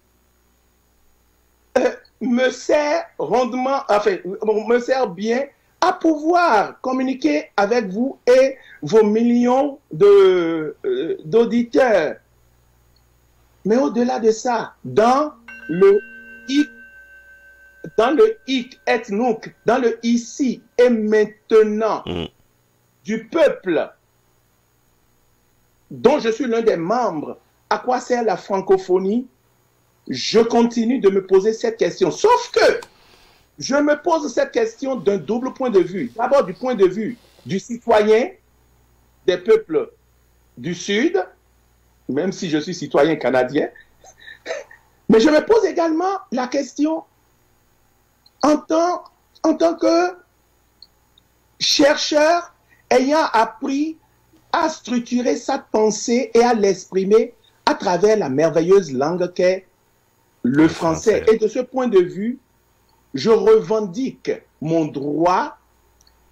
me sert rondement, enfin, me sert bien à pouvoir communiquer avec vous et vos millions d'auditeurs. Mais au-delà de ça, dans le hic et nunc, dans le ici et maintenant du peuple dont je suis l'un des membres, à quoi sert la francophonie? Je continue de me poser cette question. Sauf que je me pose cette question d'un double point de vue. D'abord du point de vue du citoyen des peuples du Sud, même si je suis citoyen canadien, mais je me pose également la question en tant que chercheur ayant appris à structurer sa pensée et à l'exprimer à travers la merveilleuse langue qu'est le français. Et de ce point de vue, je revendique mon droit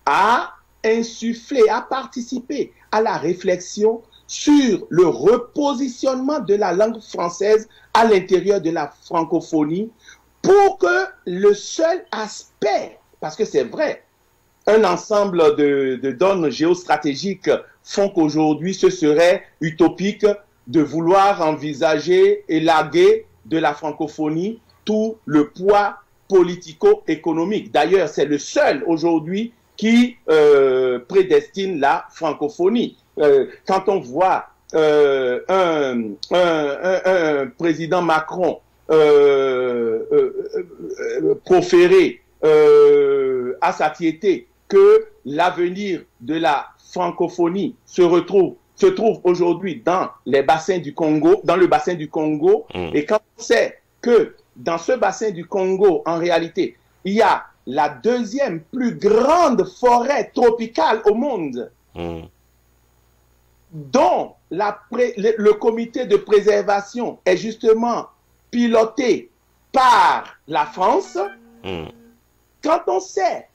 à insuffler, à participer à la réflexion sur le repositionnement de la langue française à l'intérieur de la francophonie pour que le seul aspect, parce que c'est vrai, un ensemble de données géostratégiques font qu'aujourd'hui ce serait utopique de vouloir envisager et larguer de la francophonie tout le poids politico-économique. D'ailleurs, c'est le seul aujourd'hui qui prédestine la francophonie. Quand on voit un président Macron proférer à satiété que l'avenir de la francophonie se trouve aujourd'hui dans les bassins du Congo, dans le bassin du Congo, et quand on sait que dans ce bassin du Congo, en réalité, il y a la deuxième plus grande forêt tropicale au monde, dont le comité de préservation est justement piloté par la France, quand on sait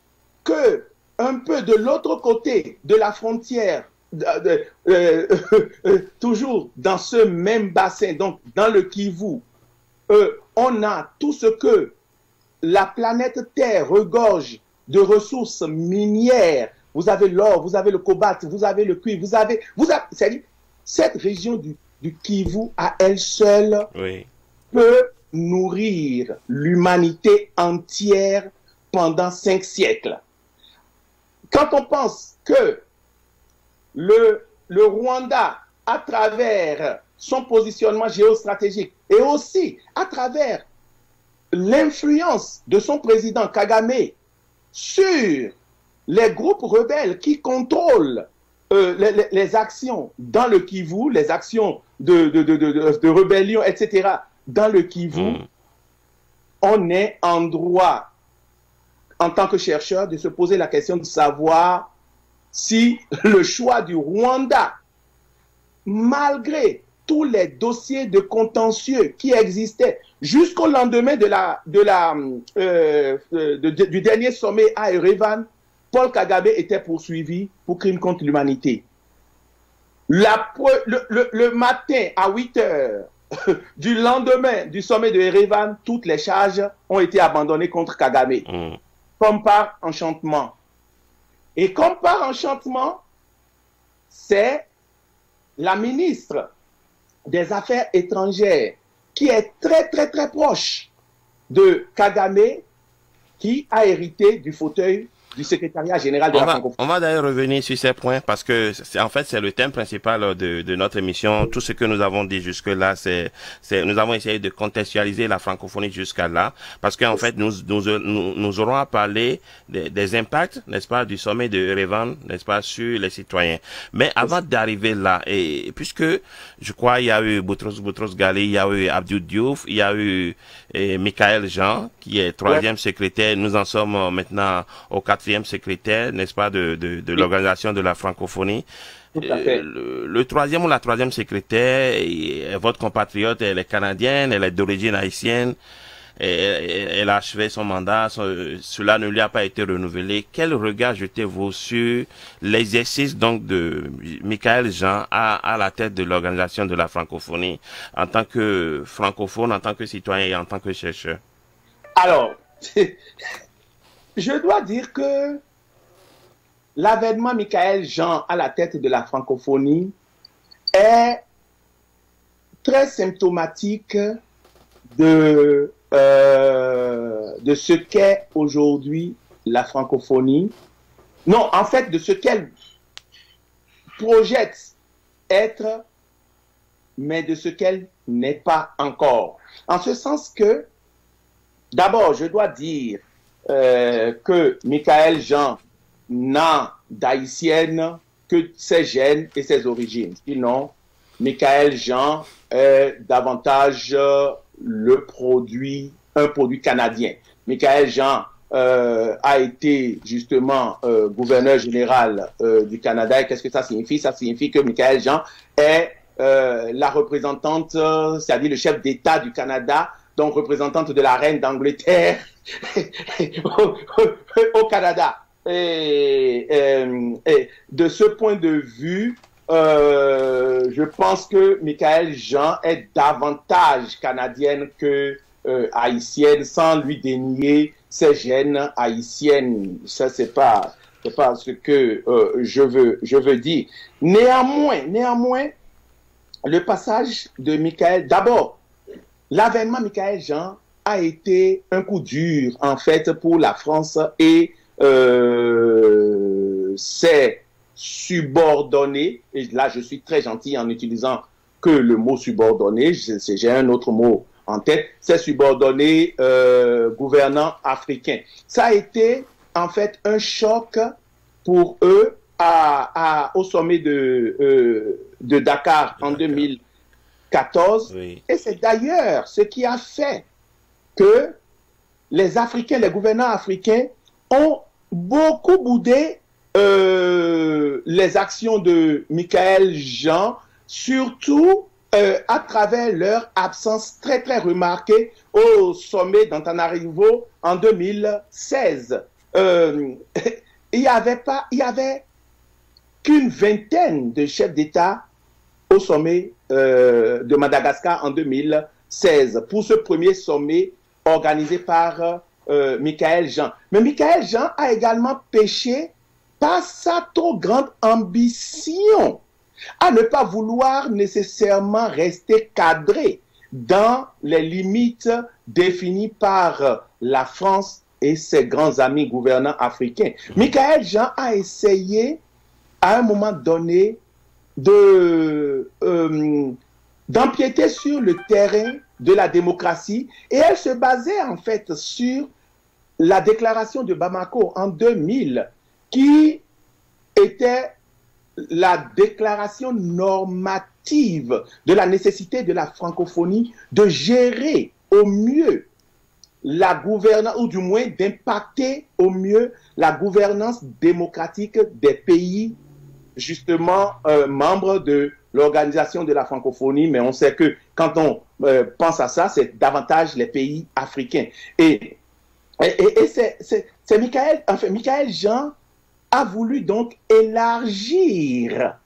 que un peu de l'autre côté de la frontière, toujours dans ce même bassin, donc dans le Kivu, on a tout ce que la planète Terre regorge de ressources minières. Vous avez l'or, vous avez le cobalt, vous avez le cuivre, c'est-à-dire, cette région du Kivu à elle seule peut nourrir l'humanité entière pendant 5 siècles. Quand on pense que le Rwanda, à travers son positionnement géostratégique et aussi à travers l'influence de son président Kagame sur les groupes rebelles qui contrôlent les actions dans le Kivu, les actions de rébellion, etc., dans le Kivu, on est en droit, en tant que chercheur, de se poser la question de savoir si le choix du Rwanda, malgré tous les dossiers de contentieux qui existaient jusqu'au lendemain du dernier sommet à Erevan, Paul Kagame était poursuivi pour crimes contre l'humanité. Le matin à 8 heures du lendemain du sommet de Erevan, toutes les charges ont été abandonnées contre Kagame, comme par enchantement. Et comme par enchantement, c'est la ministre des Affaires étrangères qui est très très très proche de Kagame qui a hérité du fauteuil du secrétariat général de la francophonie. On va d'ailleurs revenir sur ces points parce que en fait c'est le thème principal de notre émission. Tout ce que nous avons dit jusque-là, nous avons essayé de contextualiser la francophonie jusqu'à là parce qu'en fait nous aurons à parler des impacts, n'est-ce pas, du sommet de Erevan, n'est-ce pas, sur les citoyens. Mais avant d'arriver là, et puisque je crois il y a eu Boutros Ghali, il y a eu Abdou Diouf, il y a eu Michaël Jean qui est 3e secrétaire. Nous en sommes maintenant au 4e secrétaire, n'est-ce pas, de l'organisation de la francophonie. Le 3e ou la 3e secrétaire est votre compatriote, elle est canadienne, elle est d'origine haïtienne, elle a achevé son mandat, cela ne lui a pas été renouvelé. Quel regard jetez-vous sur l'exercice donc de Michaël Jean à la tête de l'organisation de la francophonie en tant que francophone, en tant que citoyen et en tant que chercheur? Alors, je dois dire que l'avènement Michaël Jean à la tête de la francophonie est très symptomatique de ce qu'est aujourd'hui la francophonie. Non, en fait, de ce qu'elle projette être, mais de ce qu'elle n'est pas encore. En ce sens que, d'abord, je dois dire que Michaël Jean n'a d'haïtienne que ses gènes et ses origines. Sinon, Michaël Jean est davantage un produit canadien. Michaël Jean a été justement gouverneur général du Canada. Et qu'est-ce que ça signifie? Ça signifie que Michaël Jean est la représentante, c'est-à-dire le chef d'État du Canada, donc représentante de la reine d'Angleterre au Canada. Et de ce point de vue, je pense que Michaël Jean est davantage canadienne que haïtienne, sans lui dénier ses gènes haïtiennes. Ça, c'est pas ce que je veux dire. Néanmoins, le passage de Michaël, d'abord, l'avènement Michaël Jean a été un coup dur, en fait, pour la France et ses subordonnés. Et là, je suis très gentil en utilisant que le mot subordonné. J'ai un autre mot en tête. Ses subordonnés gouvernants africains. Ça a été, en fait, un choc pour eux au sommet de Dakar en 2014. Oui. Et c'est d'ailleurs ce qui a fait que les Africains, les gouvernants africains ont beaucoup boudé les actions de Michaël Jean, surtout à travers leur absence très très remarquée au sommet d'Antananarivo en 2016. Il y avait qu'une vingtaine de chefs d'État au sommet de Madagascar en 2016 pour ce premier sommet organisé par Michaël Jean. Mais Michaël Jean a également péché par sa trop grande ambition à ne pas vouloir nécessairement rester cadré dans les limites définies par la France et ses grands amis gouvernants africains. Michaël Jean a essayé, à un moment donné, d'empiéter sur le terrain de la démocratie, et elle se basait en fait sur la déclaration de Bamako en 2000, qui était la déclaration normative de la nécessité de la francophonie de gérer au mieux la gouvernance, ou du moins d'impacter au mieux la gouvernance démocratique des pays justement membres de l'organisation de la francophonie, mais on sait que quand on pense à ça, c'est davantage les pays africains. Et c'est Michaël Jean a voulu donc élargir,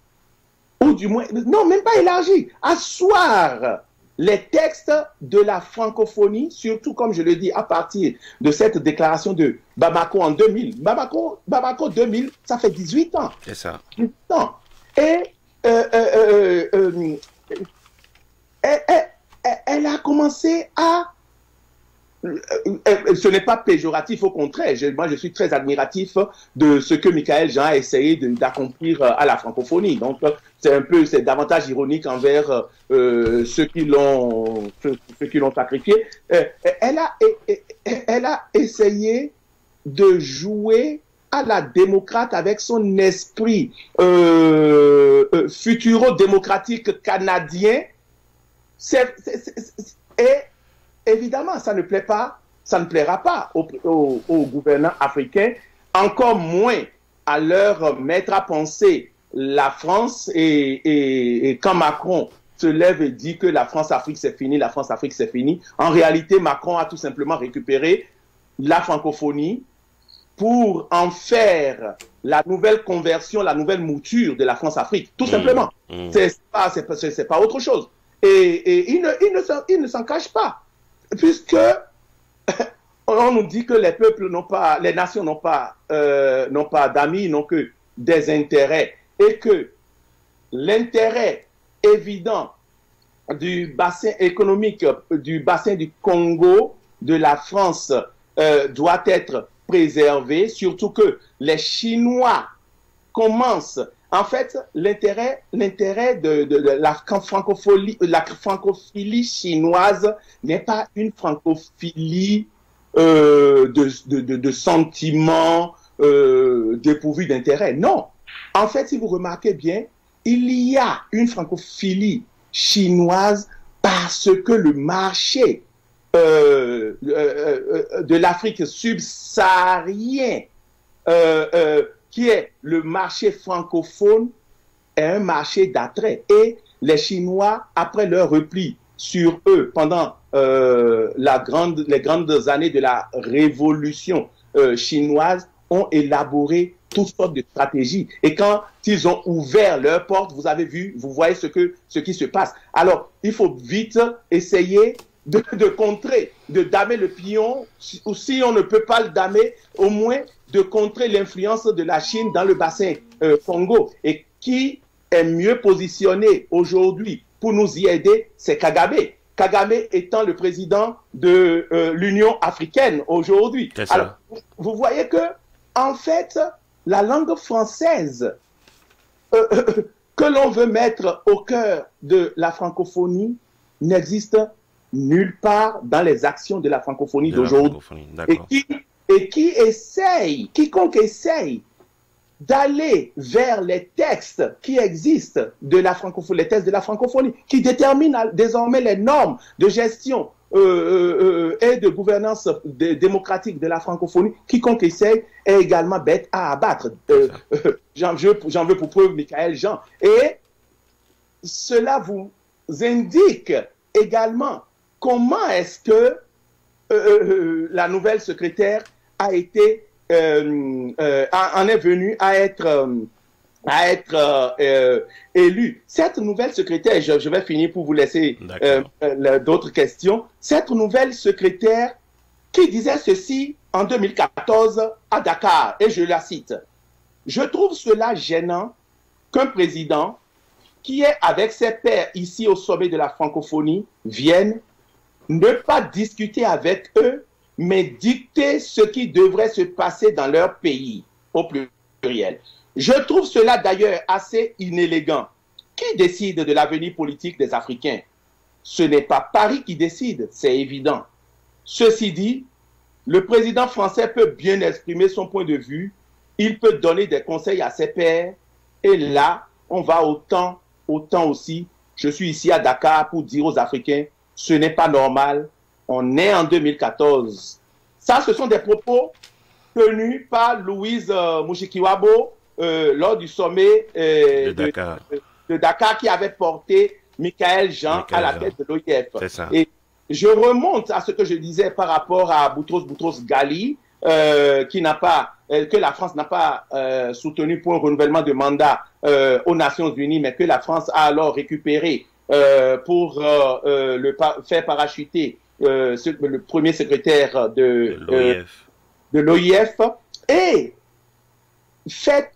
ou du moins, non, même pas élargir, asseoir les textes de la francophonie, surtout, comme je le dis, à partir de cette déclaration de Bamako en 2000. Bamako 2000, ça fait 18 ans. C'est ça. 18 ans. Et elle a commencé à... ce n'est pas péjoratif, au contraire. Moi, je suis très admiratif de ce que Michaël Jean a essayé d'accomplir à la francophonie. Donc, c'est davantage ironique envers ceux qui l'ont sacrifié. Elle a essayé de jouer à la démocrate avec son esprit futuro-démocratique canadien. Et évidemment, ça ne plaira pas aux gouvernants africains, encore moins à leur mettre à penser la France, et quand Macron se lève et dit que la France-Afrique c'est fini, la France-Afrique c'est fini, en réalité Macron a tout simplement récupéré la francophonie pour en faire la nouvelle conversion, la nouvelle mouture de la France-Afrique, tout simplement. C'est pas autre chose. Et il ne s'en cache pas, puisque on nous dit que les peuples les nations n'ont pas d'amis, n'ont que des intérêts, et que l'intérêt évident du bassin économique, du bassin du Congo, de la France, doit être préservé, surtout que les Chinois commencent. En fait, l'intérêt de la francophilie chinoise n'est pas une francophilie de sentiments dépourvus d'intérêt. Non. En fait, si vous remarquez bien, il y a une francophilie chinoise parce que le marché de l'Afrique subsaharienne, qui est le marché francophone, est un marché d'attrait. Et les Chinois, après leur repli sur eux pendant les grandes années de la révolution chinoise, ont élaboré toutes sortes de stratégies. Et quand ils ont ouvert leurs portes, vous voyez ce qui se passe. Alors, il faut vite essayer de contrer, de damer le pion, ou si on ne peut pas le damer, au moins de contrer l'influence de la Chine dans le bassin Congo. Et qui est mieux positionné aujourd'hui pour nous y aider, c'est Kagame. Kagame étant le président de l'Union africaine aujourd'hui. Alors, vous voyez que, en fait, la langue française que l'on veut mettre au cœur de la francophonie n'existe nulle part dans les actions de la francophonie d'aujourd'hui. Et quiconque essaye d'aller vers les textes qui existent de la francophonie, les textes de la francophonie, qui déterminent désormais les normes de gestion et de gouvernance démocratique de la francophonie, quiconque essaye est également bête à abattre. J'en veux pour preuve Michaël Jean. Et cela vous indique également comment est-ce que la nouvelle secrétaire a été, en est venue à être élue. Cette nouvelle secrétaire, je vais finir pour vous laisser d'autres questions. Cette nouvelle secrétaire qui disait ceci en 2014 à Dakar, et je la cite: « Je trouve cela gênant qu'un président qui est avec ses pairs ici au sommet de la francophonie vienne ne pas discuter avec eux, mais dicter ce qui devrait se passer dans leur pays, au pluriel. Je trouve cela d'ailleurs assez inélégant. Qui décide de l'avenir politique des Africains? Ce n'est pas Paris qui décide, c'est évident. Ceci dit, le président français peut bien exprimer son point de vue, il peut donner des conseils à ses pairs, et là, on va autant aussi. Je suis ici à Dakar pour dire aux Africains, ce n'est pas normal, on est en 2014. Ça, ce sont des propos tenus par Louise Mushikiwabo lors du sommet de Dakar qui avait porté Michaël Jean à la tête de l'OIF. Et je remonte à ce que je disais par rapport à Boutros Ghali, que la France n'a pas soutenu pour un renouvellement de mandat aux Nations Unies, mais que la France a alors récupéré pour faire parachuter le premier secrétaire de l'OIF. Et fait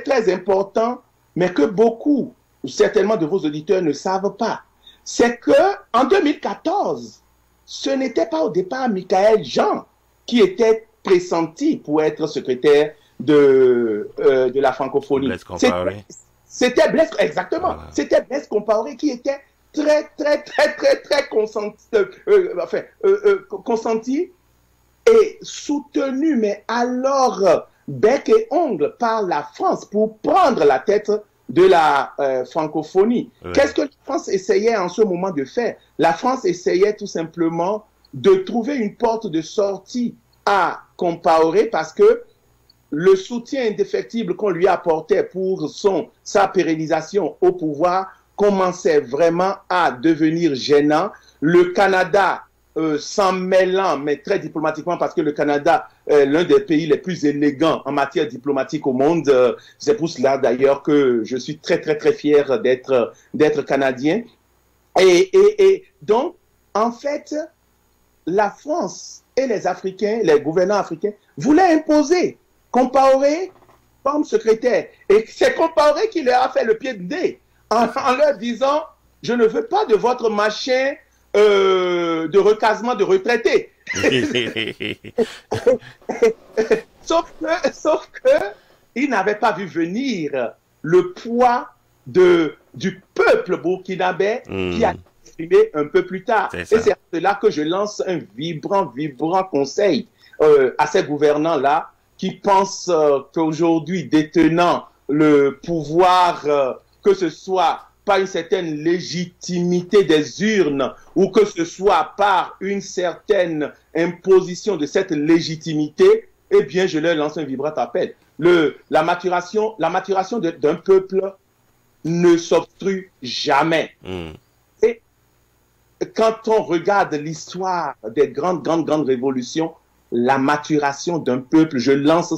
très important, mais que beaucoup, certainement de vos auditeurs, ne savent pas, c'est que en 2014, ce n'était pas au départ Michaël Jean qui était pressenti pour être secrétaire de la francophonie. C'était Blaise, exactement. Voilà. C'était Blaise Compaoré qui était très consenti et soutenu, mais alors bec et ongle par la France pour prendre la tête de la francophonie. Oui. Qu'est-ce que la France essayait en ce moment de faire? La France essayait tout simplement de trouver une porte de sortie à Compaoré parce que le soutien indéfectible qu'on lui apportait pour sa pérennisation au pouvoir commençait vraiment à devenir gênant. Le Canada, s'en mêlant, mais très diplomatiquement, parce que le Canada est l'un des pays les plus élégants en matière diplomatique au monde. C'est pour cela d'ailleurs que je suis très fier d'être Canadien. Et donc, en fait, la France et les Africains, les gouvernants africains, voulaient imposer Compaoré comme secrétaire. Et c'est Compaoré qui leur a fait le pied de nez en leur disant « Je ne veux pas de votre machin de recasement de retraités. » Sauf que il n'avait pas vu venir le poids du peuple burkinabé qui a exprimé un peu plus tard. Et c'est là que je lance un vibrant conseil à ces gouvernants-là qui pensent qu'aujourd'hui, détenant le pouvoir, que ce soit par une certaine légitimité des urnes ou que ce soit par une certaine imposition de cette légitimité, eh bien, je leur lance un vibrant appel. La maturation d'un peuple ne s'obstrue jamais. Et quand on regarde l'histoire des grandes révolutions, la maturation d'un peuple, je lance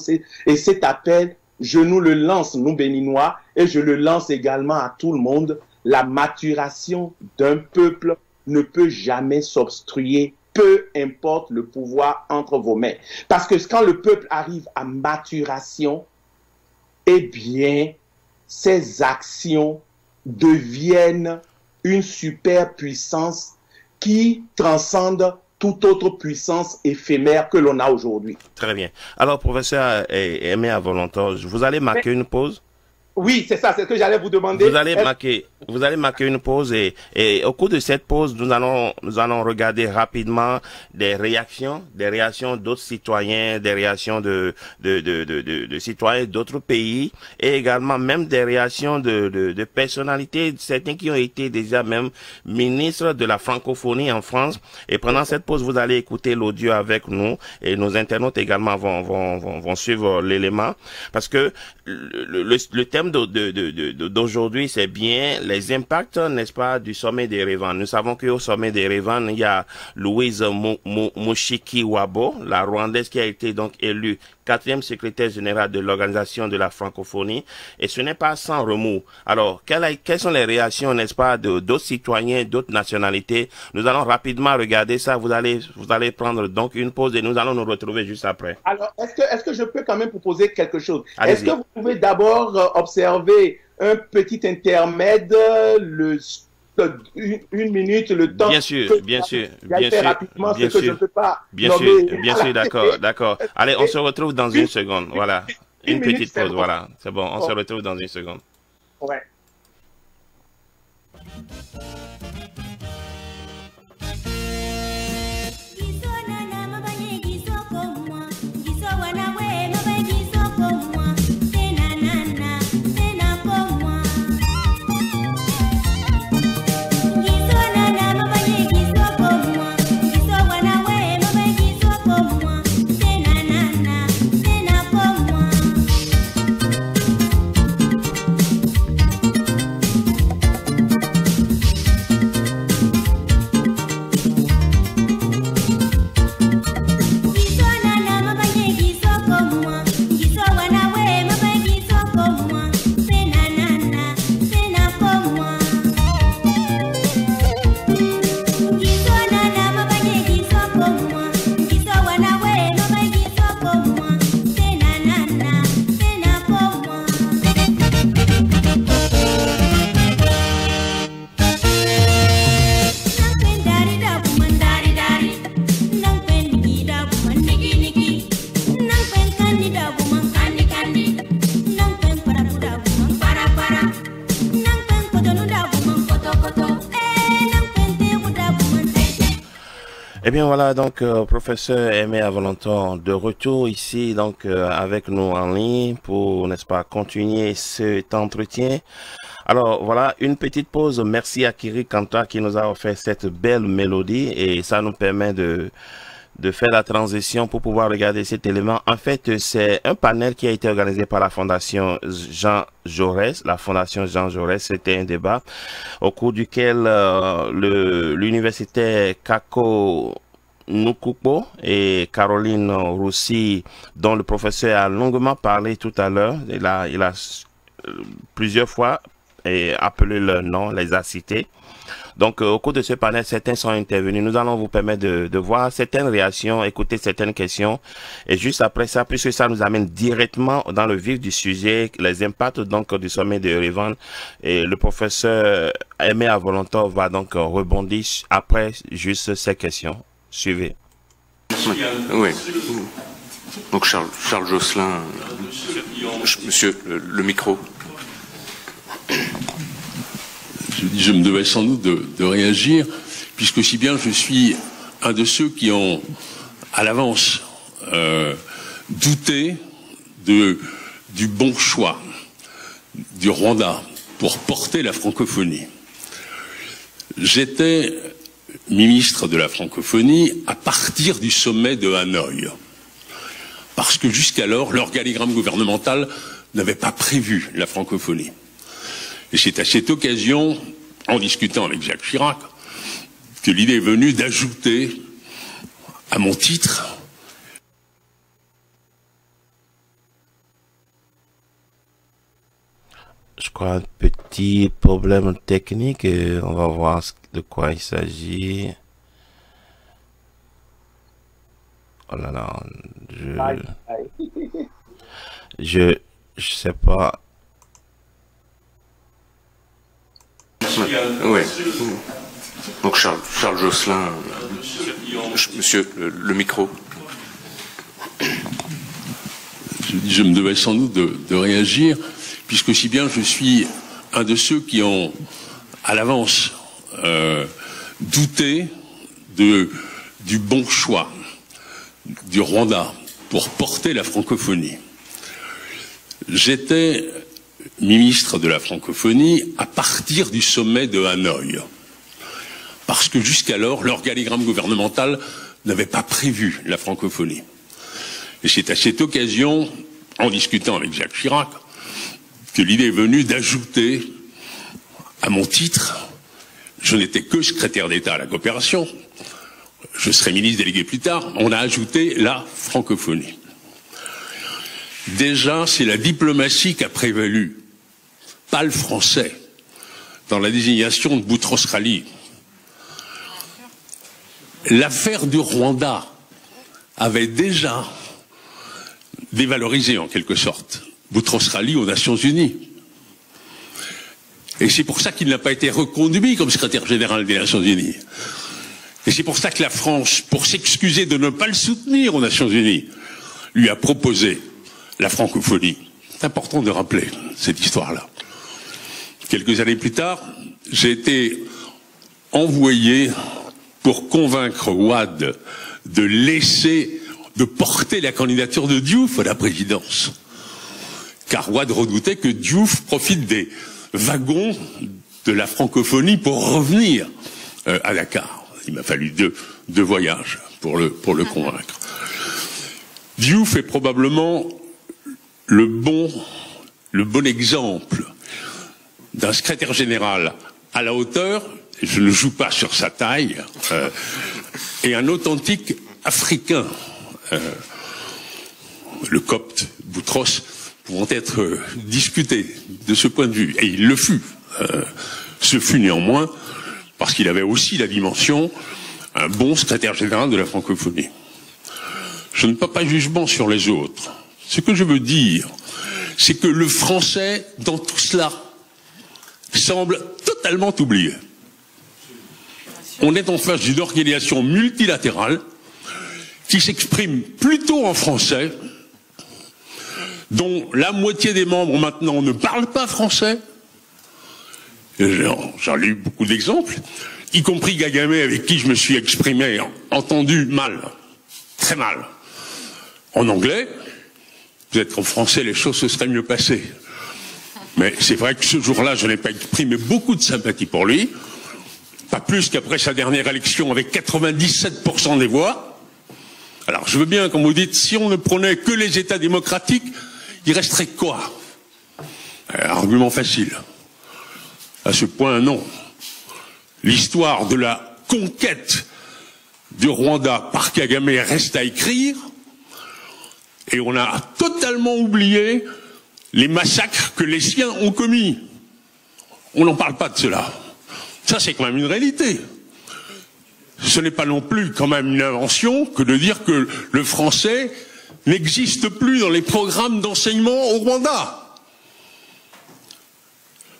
cet appel, je nous le lance, nous Béninois, et je le lance également à tout le monde. La maturation d'un peuple ne peut jamais s'obstruer, peu importe le pouvoir entre vos mains. Parce que quand le peuple arrive à maturation, eh bien, ses actions deviennent une superpuissance qui transcende toute autre puissance éphémère que l'on a aujourd'hui. Très bien. Alors, professeur Aimé Avolonton, vous allez marquer une pause? Oui, c'est ça, c'est ce que j'allais vous demander. Vous allez marquer une pause et au cours de cette pause, nous allons regarder rapidement des réactions d'autres citoyens, des réactions de citoyens d'autres pays et également même des réactions de personnalités, certains qui ont été déjà même ministres de la francophonie en France. Et pendant cette pause, vous allez écouter l'audio avec nous et nos internautes également vont suivre l'élément parce que le thème d'aujourd'hui, c'est bien les impacts, n'est-ce pas, du sommet d'Erevan. Nous savons qu'au sommet d'Erevan, il y a Louise Mushikiwabo, la Rwandaise qui a été donc élue 4e secrétaire générale de l'Organisation de la francophonie. Et ce n'est pas sans remous. Alors, quelles sont les réactions, n'est-ce pas, d'autres citoyens, d'autres nationalités? Nous allons rapidement regarder ça. Vous allez prendre donc une pause et nous allons nous retrouver juste après. Alors, est-ce que je peux quand même proposer quelque chose? Est-ce que vous pouvez d'abord observer un petit intermède, une minute, le temps. Bien sûr, rapidement, ce que je ne peux pas. Bien sûr, d'accord. Allez, on se retrouve dans une seconde. Voilà. Une petite pause, voilà. C'est bon, on se retrouve dans une seconde. Ouais. Eh bien voilà, donc professeur Aimé Avolanton de retour ici donc avec nous en ligne pour, n'est-ce pas, continuer cet entretien. Alors voilà, une petite pause. Merci à Kiri Kanta qui nous a offert cette belle mélodie et ça nous permet de faire la transition pour pouvoir regarder cet élément. En fait, c'est un panel qui a été organisé par la Fondation Jean Jaurès. La Fondation Jean Jaurès, c'était un débat au cours duquel l'universitaire Kako Nukupo et Caroline Roussy, dont le professeur a longuement parlé tout à l'heure, il a plusieurs fois appelé leur nom, les a cités. Donc, au cours de ce panel, certains sont intervenus. Nous allons vous permettre de voir certaines réactions, écouter certaines questions. Et juste après ça, puisque ça nous amène directement dans le vif du sujet, les impacts donc du sommet de Erevan. Et le professeur Aimé Avolanton va donc rebondir après juste ces questions. Suivez. Oui. Donc, Charles Josselin. Monsieur, le micro. Je me devais sans doute de réagir, puisque aussi bien je suis un de ceux qui ont, à l'avance, douté du bon choix du Rwanda pour porter la francophonie. J'étais ministre de la francophonie à partir du sommet de Hanoï, parce que jusqu'alors, l'organigramme gouvernemental n'avait pas prévu la francophonie. Et c'est à cette occasion, en discutant avec Jacques Chirac, que l'idée est venue d'ajouter à mon titre je crois un petit problème technique et on va voir de quoi il s'agit. Oh là là, je sais pas. Oui. Donc Charles Josselin. Monsieur, le micro. Je me devais sans doute de réagir, puisque si bien je suis un de ceux qui ont, à l'avance, douté du bon choix du Rwanda pour porter la francophonie. J'étais ministre de la francophonie à partir du sommet de Hanoï, parce que jusqu'alors, l'organigramme gouvernemental n'avait pas prévu la francophonie. Et c'est à cette occasion, en discutant avec Jacques Chirac, que l'idée est venue d'ajouter à mon titre, je n'étais que secrétaire d'État à la coopération, je serai ministre délégué plus tard, on a ajouté la francophonie. Déjà, c'est la diplomatie qui a prévalu, pas le français, dans la désignation de Boutros-Ghali. L'affaire du Rwanda avait déjà dévalorisé en quelque sorte Boutros-Ghali aux Nations Unies. Et c'est pour ça qu'il n'a pas été reconduit comme secrétaire général des Nations Unies. Et c'est pour ça que la France, pour s'excuser de ne pas le soutenir aux Nations Unies, lui a proposé la francophonie. C'est important de rappeler cette histoire-là. Quelques années plus tard, j'ai été envoyé pour convaincre Wade de porter la candidature de Diouf à la présidence. Car Wade redoutait que Diouf profite des wagons de la francophonie pour revenir à Dakar. Il m'a fallu deux voyages pour le convaincre. Diouf est probablement le bon exemple d'un secrétaire général à la hauteur, et je ne joue pas sur sa taille, et un authentique africain. Le copte, Boutros, pouvant être discuté de ce point de vue, et il le fut. Ce fut néanmoins parce qu'il avait aussi la dimension un bon secrétaire général de la francophonie. Je ne porte pas jugement sur les autres. Ce que je veux dire, c'est que le français, dans tout cela, semble totalement oublié. On est en face d'une organisation multilatérale qui s'exprime plutôt en français, dont la moitié des membres maintenant ne parlent pas français. J'en ai eu beaucoup d'exemples, y compris Gagamé avec qui je me suis exprimé, entendu mal, très mal. En anglais, peut-être qu'en français les choses se seraient mieux passées. Mais c'est vrai que ce jour-là, je n'ai pas exprimé beaucoup de sympathie pour lui, pas plus qu'après sa dernière élection avec 97% des voix. Alors je veux bien, quand vous dites, si on ne prenait que les États démocratiques, il resterait quoi? Argument facile. À ce point, non. L'histoire de la conquête du Rwanda par Kagame reste à écrire, et on a totalement oublié les massacres que les siens ont commis. On n'en parle pas de cela. Ça, c'est quand même une réalité. Ce n'est pas non plus quand même une invention que de dire que le français n'existe plus dans les programmes d'enseignement au Rwanda.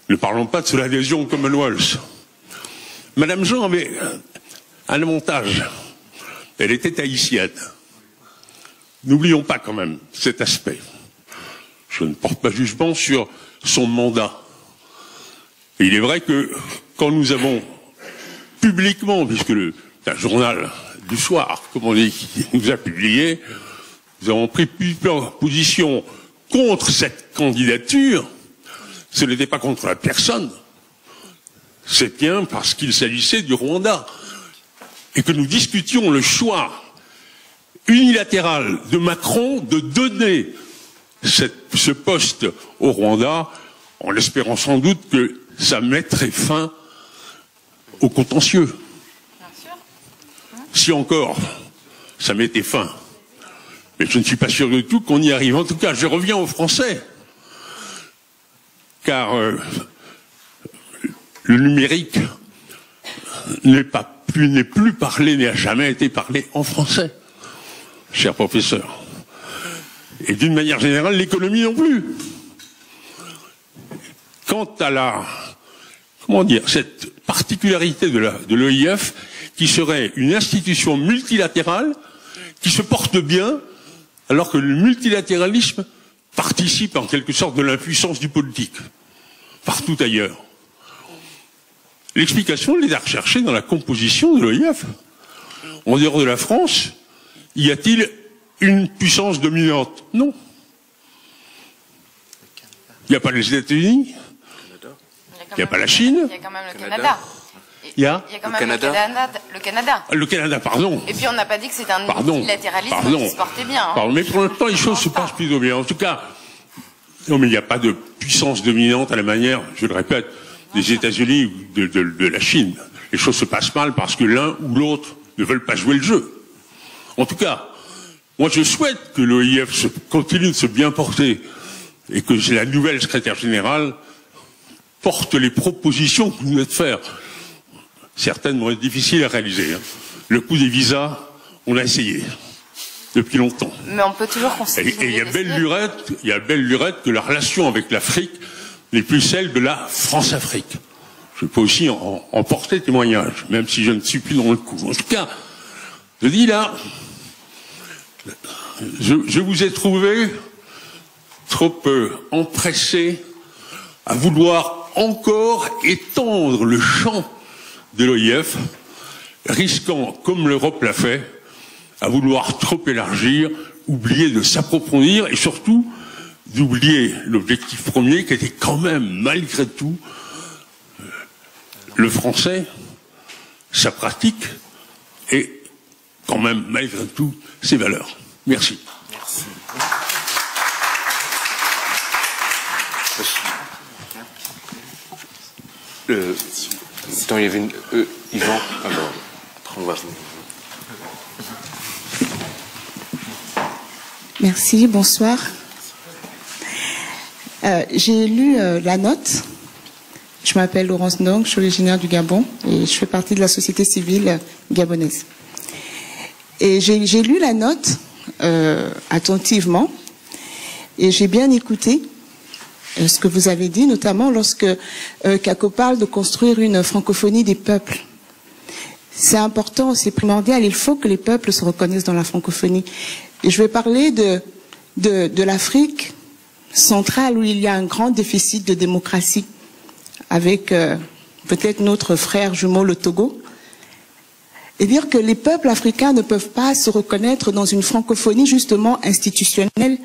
Ne parlons pas de l'adhésion au Commonwealth. Madame Jean avait un avantage. Elle était haïtienne. N'oublions pas quand même cet aspect. Je ne porte pas jugement sur son mandat. Et il est vrai que quand nous avons publiquement, puisque un journal du soir, comme on dit, qui nous a publié, nous avons pris plusieurs positions contre cette candidature. Ce n'était pas contre la personne, c'est bien parce qu'il s'agissait du Rwanda et que nous discutions le choix unilatéral de Macron de donner ce poste au Rwanda en espérant sans doute que ça mettrait fin au contentieux. Si encore ça mettait fin, mais je ne suis pas sûr du tout qu'on y arrive. En tout cas, je reviens aux Français. Car le numérique n'est plus parlé, n'a jamais été parlé en français, cher professeur. Et d'une manière générale, l'économie non plus. Quant à cette particularité de l'OIF, qui serait une institution multilatérale, qui se porte bien, alors que le multilatéralisme participe en quelque sorte de l'impuissance du politique, partout ailleurs. L'explication, elle est à rechercher dans la composition de l'OIF. En dehors de la France, y a-t-il une puissance dominante? Non. Il n'y a pas les États-Unis, il n'y a pas la Chine. Il y a quand même le Canada. Il y a quand même le Canada. Le Canada, pardon. Et puis on n'a pas dit que c'était un multilatéralisme qui se portait bien. Hein. Pardon, mais pour l'instant, les choses se passent plutôt bien. En tout cas, non, mais il n'y a pas de puissance dominante à la manière, je le répète, des États-Unis ou de la Chine. Les choses se passent mal parce que l'un ou l'autre ne veulent pas jouer le jeu. En tout cas, moi je souhaite que l'OIF continue de se bien porter et que la nouvelle secrétaire générale porte les propositions que vous venez de faire. Certaines vont être difficiles à réaliser. Hein. Le coût des visas, on a essayé depuis longtemps. Mais on peut toujours considérer. Et il y a belle lurette que la relation avec l'Afrique n'est plus celle de la France-Afrique. Je peux aussi en porter témoignage, même si je ne suis plus dans le coup. En tout cas, je dis là, je vous ai trouvé trop empressé à vouloir encore étendre le champ de l'OIF, risquant, comme l'Europe l'a fait, à vouloir trop élargir, oublier de s'approfondir et surtout d'oublier l'objectif premier qui était quand même, malgré tout, le français, sa pratique et quand même, malgré tout, ses valeurs. Merci. Merci. Attends, il y avait une... Yvan, alors, après on va... Merci, bonsoir. J'ai lu la note. Je m'appelle Laurence Ndong, je suis originaire du Gabon et je fais partie de la société civile gabonaise. Et j'ai lu la note attentivement et j'ai bien écouté ce que vous avez dit, notamment lorsque Kako parle de construire une francophonie des peuples. C'est important, c'est primordial, il faut que les peuples se reconnaissent dans la francophonie. Et je vais parler de l'Afrique centrale où il y a un grand déficit de démocratie avec peut-être notre frère jumeau le Togo. Et dire que les peuples africains ne peuvent pas se reconnaître dans une francophonie justement institutionnelle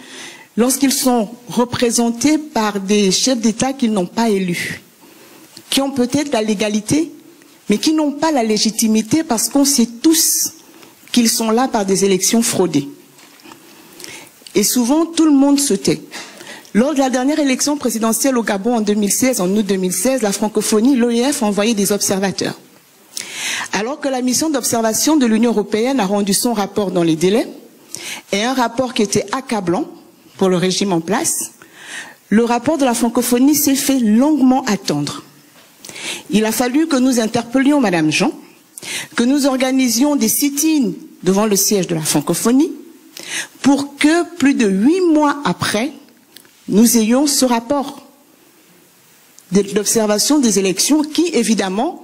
lorsqu'ils sont représentés par des chefs d'État qu'ils n'ont pas élus, qui ont peut-être la légalité, mais qui n'ont pas la légitimité parce qu'on sait tous qu'ils sont là par des élections fraudées. Et souvent, tout le monde se tait. Lors de la dernière élection présidentielle au Gabon en 2016, en août 2016, la francophonie, l'OIF a envoyé des observateurs. Alors que la mission d'observation de l'Union européenne a rendu son rapport dans les délais, et un rapport qui était accablant pour le régime en place, le rapport de la francophonie s'est fait longuement attendre. Il a fallu que nous interpellions Madame Jean, que nous organisions des sit-ins devant le siège de la francophonie, pour que plus de 8 mois après, nous ayons ce rapport d'observation des élections qui, évidemment,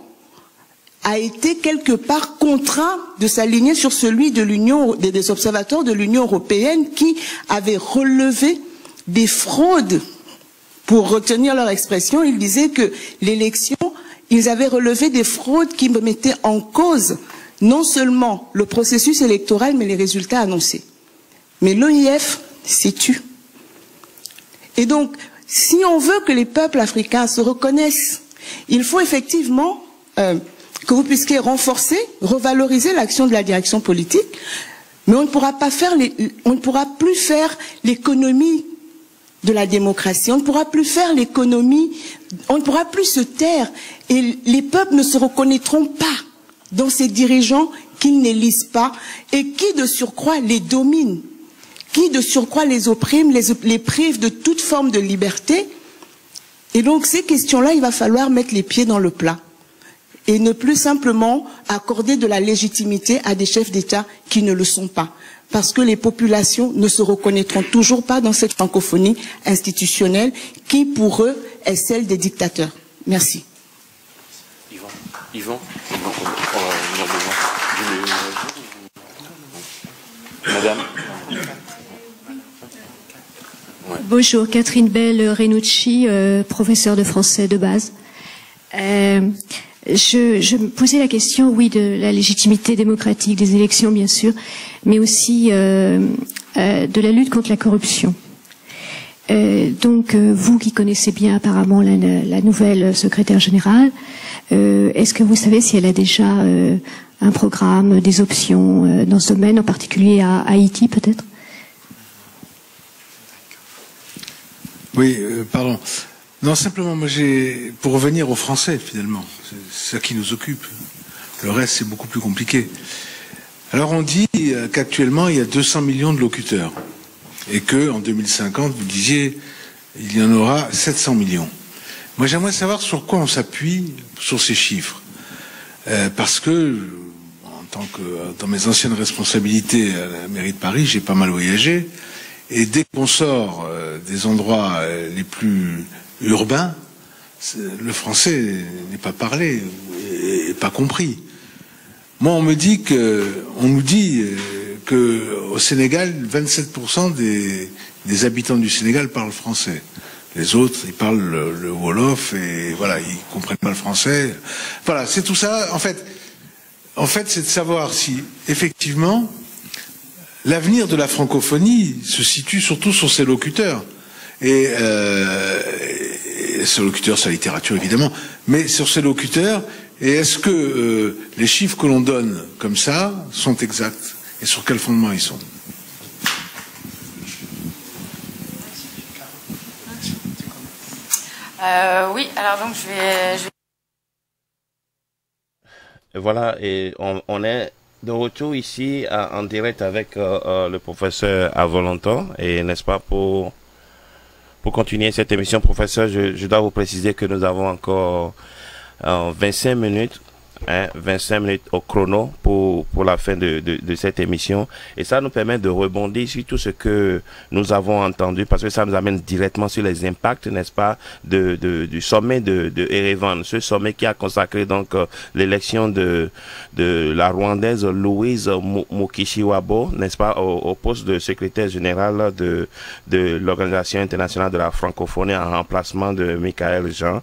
a été quelque part contraint de s'aligner sur celui de l'Union, des observateurs de l'Union européenne qui avaient relevé des fraudes. Pour retenir leur expression, ils disaient que l'élection, ils avaient relevé des fraudes qui mettaient en cause non seulement le processus électoral, mais les résultats annoncés. Mais l'OIF s'est tue. Et donc, si on veut que les peuples africains se reconnaissent, il faut effectivement que vous puissiez renforcer, revaloriser l'action de la direction politique, mais on ne pourra pas faire on ne pourra plus faire l'économie de la démocratie, on ne pourra plus faire l'économie, on ne pourra plus se taire, et les peuples ne se reconnaîtront pas dans ces dirigeants qu'ils n'élisent pas et qui de surcroît les dominent, qui de surcroît les oppriment, les privent de toute forme de liberté. Et donc ces questions-là, il va falloir mettre les pieds dans le plat et ne plus simplement accorder de la légitimité à des chefs d'État qui ne le sont pas. Parce que les populations ne se reconnaîtront toujours pas dans cette francophonie institutionnelle qui, pour eux, est celle des dictateurs. Merci. Yvan, Madame. Ouais. Bonjour, Catherine Bell-Renucci, professeure de français de base. Je me posais la question, oui, de la légitimité démocratique des élections, bien sûr, mais aussi de la lutte contre la corruption. Donc, vous qui connaissez bien apparemment la nouvelle secrétaire générale, est-ce que vous savez si elle a déjà un programme, des options dans ce domaine, en particulier à Haïti, peut-être? Oui, pardon. Non, simplement, moi, pour revenir aux Français, finalement, c'est ça qui nous occupe. Le reste, c'est beaucoup plus compliqué. Alors, on dit qu'actuellement, il y a 200 millions de locuteurs. Et que, en 2050, vous disiez, il y en aura 700 millions. Moi, j'aimerais savoir sur quoi on s'appuie sur ces chiffres. Parce que, dans mes anciennes responsabilités à la mairie de Paris, j'ai pas mal voyagé. Et dès qu'on sort des endroits les plus urbains, le français n'est pas parlé et pas compris. Moi, on nous dit que au Sénégal, 27% des habitants du Sénégal parlent français. Les autres, ils parlent le Wolof et voilà, ils comprennent pas le français. Voilà, c'est tout ça. En fait, c'est de savoir si effectivement l'avenir de la francophonie se situe surtout sur ses locuteurs. Et ses locuteurs, sa littérature évidemment, mais sur ses locuteurs, et est-ce que les chiffres que l'on donne comme ça sont exacts? Et sur quel fondement ils sont? Oui, alors donc je vais... Voilà, et on est de retour ici en direct avec le professeur Avolanton, et n'est-ce pas, pour continuer cette émission, professeur, je dois vous préciser que nous avons encore 25 minutes. 25 minutes au chrono pour la fin de cette émission, et ça nous permet de rebondir sur tout ce que nous avons entendu, parce que ça nous amène directement sur les impacts, n'est-ce pas, du sommet de Erevan, ce sommet qui a consacré donc l'élection de la Rwandaise Louise Mukishiwabo, n'est-ce pas, au poste de secrétaire général de l'Organisation internationale de la francophonie en remplacement de Michaël Jean.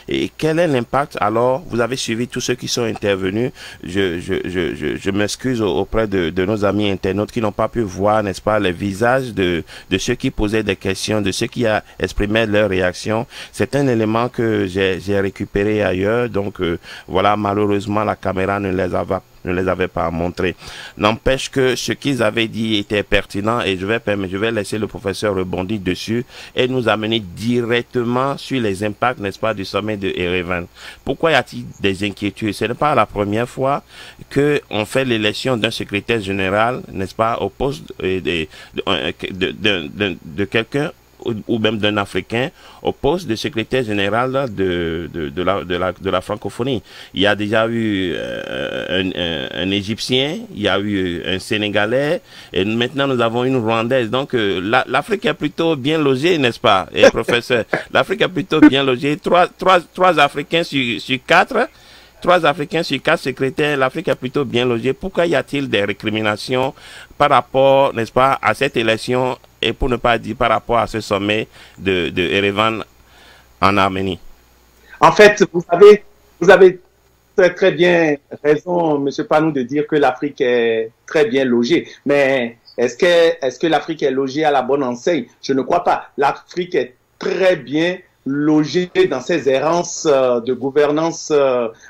Et quel est l'impact? Alors, vous avez suivi tous ceux qui sont intervenus. Je m'excuse auprès de nos amis internautes qui n'ont pas pu voir, n'est-ce pas, les visages de ceux qui posaient des questions, de ceux qui exprimaient leurs réactions. C'est un élément que j'ai récupéré ailleurs. Donc, voilà, malheureusement, la caméra ne les avait pas montrés. N'empêche que ce qu'ils avaient dit était pertinent, et je vais laisser le professeur rebondir dessus et nous amener directement sur les impacts, n'est-ce pas, du sommet de Erevan. Pourquoi y a-t-il des inquiétudes? Ce n'est pas la première fois que on fait l'élection d'un secrétaire général, n'est-ce pas, au poste de quelqu'un ou même d'un Africain au poste de secrétaire général de la francophonie. Il y a déjà eu un Égyptien, il y a eu un Sénégalais, et maintenant nous avons une Rwandaise. Donc l'Afrique est plutôt bien logée, n'est-ce pas, et professeur? L'Afrique est plutôt bien logée. Trois Africains sur quatre. 3 Africains sur 4 secrétaires, l'Afrique est plutôt bien logée. Pourquoi y a-t-il des récriminations par rapport, n'est-ce pas, à cette élection, et pour ne pas dire par rapport à ce sommet de Erevan en Arménie? En fait, vous avez très bien raison, M. Panou, de dire que l'Afrique est très bien logée. Mais est-ce que l'Afrique est logée à la bonne enseigne? Je ne crois pas. L'Afrique est très bien logé dans ces errances de gouvernance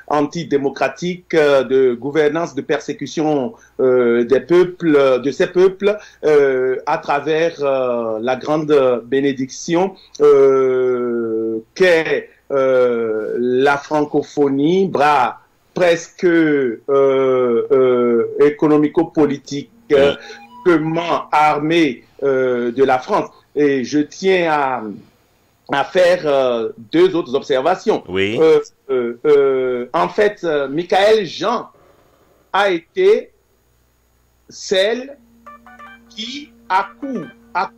antidémocratique, de gouvernance de persécution des peuples, de ces peuples, à travers la grande bénédiction qu'est la francophonie, bras presque économico-politiquement armé de la France. Et je tiens à faire 2 autres observations. Oui. En fait, Michaël Jean a été celle qui, à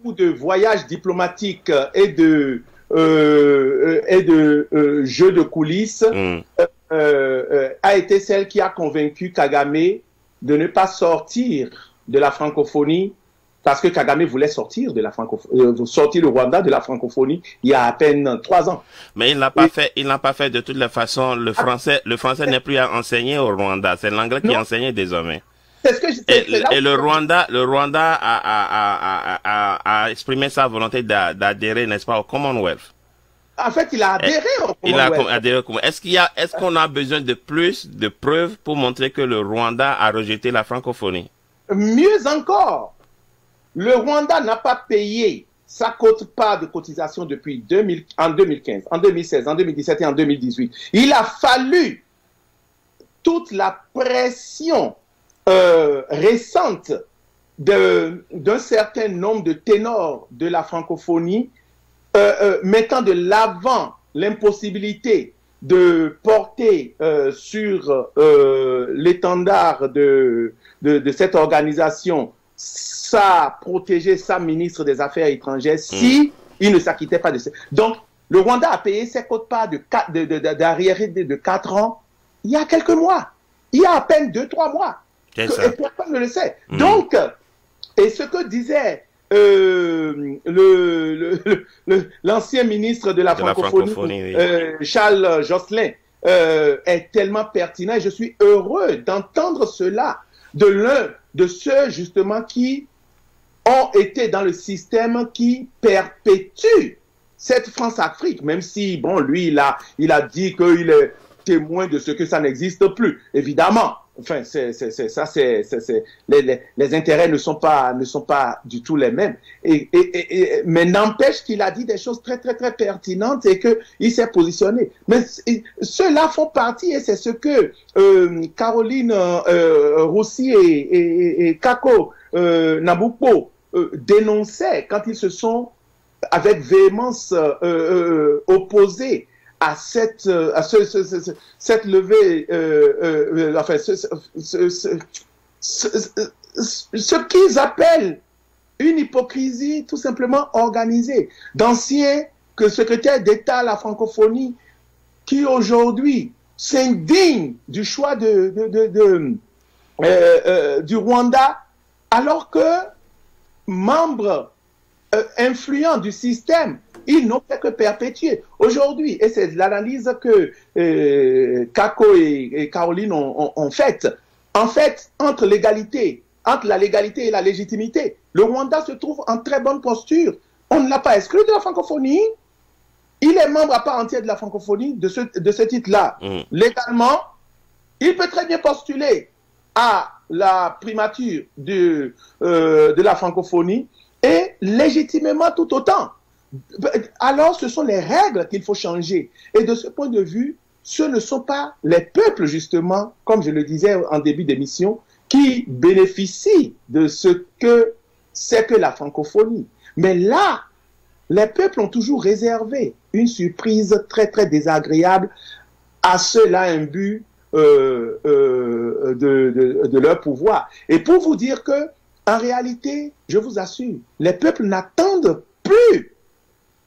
coup de voyages diplomatiques et de jeux de coulisses, a été celle qui a convaincu Kagame de ne pas sortir de la francophonie parce que Kagame voulait sortir de la sortir le Rwanda de la francophonie il y a à peine 3 ans. Mais il n'a pas fait, de toutes les façons. Le français n'est plus à enseigner au Rwanda. C'est l'anglais qui est enseigné désormais. C'est ce que et le Rwanda a exprimé sa volonté d'adhérer, n'est-ce pas, au Commonwealth. En fait, il a adhéré au Commonwealth. Il a adhéré au Commonwealth. Est-ce qu'on a besoin de plus de preuves pour montrer que le Rwanda a rejeté la francophonie? Mieux encore, le Rwanda n'a pas payé sa quote-part de cotisation depuis en 2015, en 2016, en 2017 et en 2018. Il a fallu toute la pression récente d'un certain nombre de ténors de la francophonie mettant de l'avant l'impossibilité de porter sur l'étendard de cette organisation protéger sa ministre des Affaires étrangères si il ne s'acquittait pas de ça. Donc, le Rwanda a payé ses quotes-parts d'arriérés de 4 ans il y a quelques mois. Il y a à peine 2-3 mois. Et personne ne le sait. Donc, et ce que disait l'ancien ministre de la francophonie, Charles Jocelyn, est tellement pertinent et je suis heureux d'entendre cela de ceux justement qui ont été dans le système qui perpétue cette France-Afrique, même si, bon, lui, il a dit qu'il est témoin de ce que ça n'existe plus, évidemment. Enfin, les intérêts ne sont pas du tout les mêmes. Mais n'empêche qu'il a dit des choses très, très, très pertinentes et qu'il s'est positionné. Mais ceux-là font partie, et c'est ce que Caroline Roussy et Kako Nabucco dénonçaient quand ils se sont avec véhémence opposés à cette levée, enfin, ce qu'ils appellent une hypocrisie tout simplement organisée, d'anciens secrétaires d'État à la francophonie qui aujourd'hui s'indignent du choix du Rwanda, alors que membres influents du système, ils n'ont fait que perpétuer. Aujourd'hui, et c'est l'analyse que Kako et Caroline ont faite, en fait, entre la légalité et la légitimité, le Rwanda se trouve en très bonne posture. On ne l'a pas exclu de la francophonie. Il est membre à part entière de la francophonie de ce titre-là. Légalement, il peut très bien postuler à la primature de la francophonie et légitimement tout autant. Alors, ce sont les règles qu'il faut changer. Et de ce point de vue, ce ne sont pas les peuples, justement, comme je le disais en début d'émission, qui bénéficient de ce que c'est que la francophonie. Mais là, les peuples ont toujours réservé une surprise très, très désagréable à ceux-là imbus de leur pouvoir. Et pour vous dire que, en réalité, je vous assure, les peuples n'attendent plus.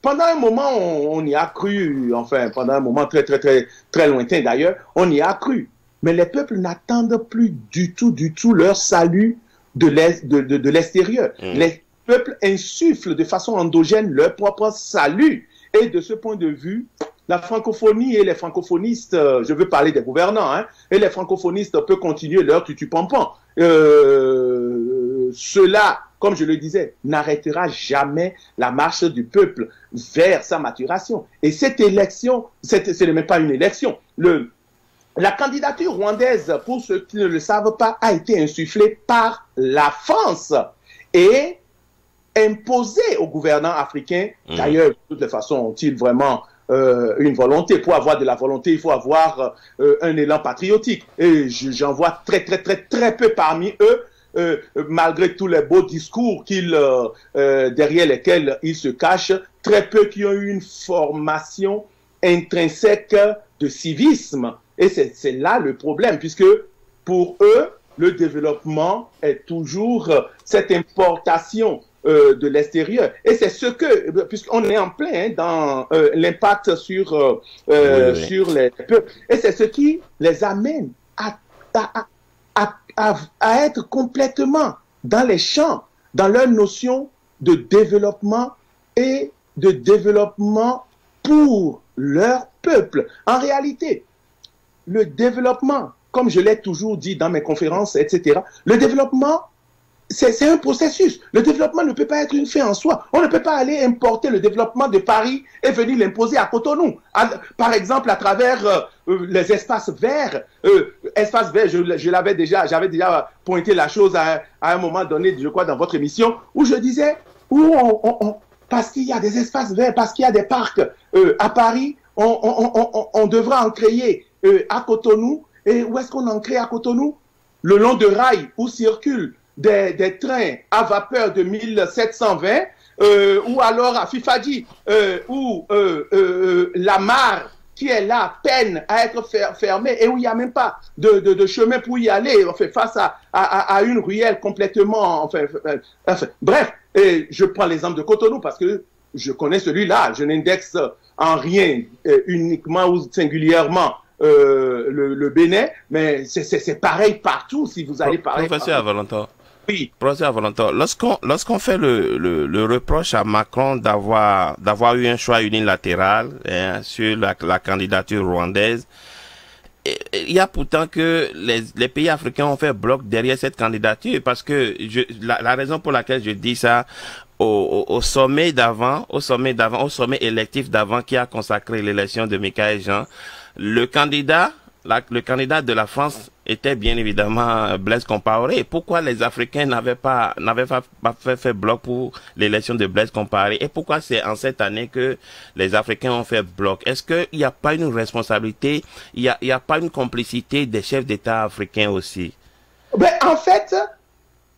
Pendant un moment, on y a cru, enfin, pendant un moment très, très, très, très lointain d'ailleurs, on y a cru. Mais les peuples n'attendent plus du tout leur salut de l'extérieur. Les peuples insufflent de façon endogène leur propre salut. Et de ce point de vue, la francophonie et les francophonistes, je veux parler des gouvernants, hein, et les francophonistes peuvent continuer leur tutu-pampan. Cela, comme je le disais, n'arrêtera jamais la marche du peuple vers sa maturation. Et cette élection, ce n'est même pas une élection. La candidature rwandaise, pour ceux qui ne le savent pas, a été insufflée par la France et imposée aux gouvernants africains. D'ailleurs, de toutes les façons, ont-ils vraiment une volonté? Pour avoir de la volonté, il faut avoir un élan patriotique. Et j'en vois très, très, très, très peu parmi eux, malgré tous les beaux discours derrière lesquels ils se cachent, très peu qui ont eu une formation intrinsèque de civisme. Et c'est là le problème, puisque pour eux, le développement est toujours cette importation de l'extérieur. Et c'est ce que, puisqu'on est en plein dans l'impact sur les peuples, et c'est ce qui les amène à être complètement dans les champs, dans leur notion de développement et de développement pour leur peuple. En réalité, le développement, comme je l'ai toujours dit dans mes conférences, etc., le développement, c'est un processus. Le développement ne peut pas être une fin en soi. On ne peut pas aller importer le développement de Paris et venir l'imposer à Cotonou. Par exemple, à travers les espaces verts. Espaces verts, j'avais déjà pointé la chose à un moment donné, je crois, dans votre émission, où je disais, parce qu'il y a des espaces verts, parce qu'il y a des parcs à Paris, on devra en créer à Cotonou. Et où est-ce qu'on en crée à Cotonou? Le long de rails où circulent des trains à vapeur de 1720, ou alors à Fifadji, où la mare qui est là peine à être fermée et où il n'y a même pas de chemin pour y aller, face à une ruelle complètement... bref, et je prends l'exemple de Cotonou parce que je connais celui-là, je n'indexe en rien uniquement ou singulièrement le Bénin, mais c'est pareil partout si vous allez parler. Professeur Valentin. Oui. Professeur Valentin, lorsqu'on fait le reproche à Macron d'avoir eu un choix unilatéral sur la candidature rwandaise, il y a pourtant que les pays africains ont fait bloc derrière cette candidature, parce que la raison pour laquelle je dis ça, au sommet électif d'avant qui a consacré l'élection de Michaël Jean, le candidat de la France était bien évidemment Blaise Compaoré. Pourquoi les Africains n'avaient pas fait bloc pour l'élection de Blaise Compaoré? Et pourquoi c'est en cette année que les Africains ont fait bloc? Est-ce qu'il n'y a pas une responsabilité, il y a pas une complicité des chefs d'État africains aussi? Ben, en fait,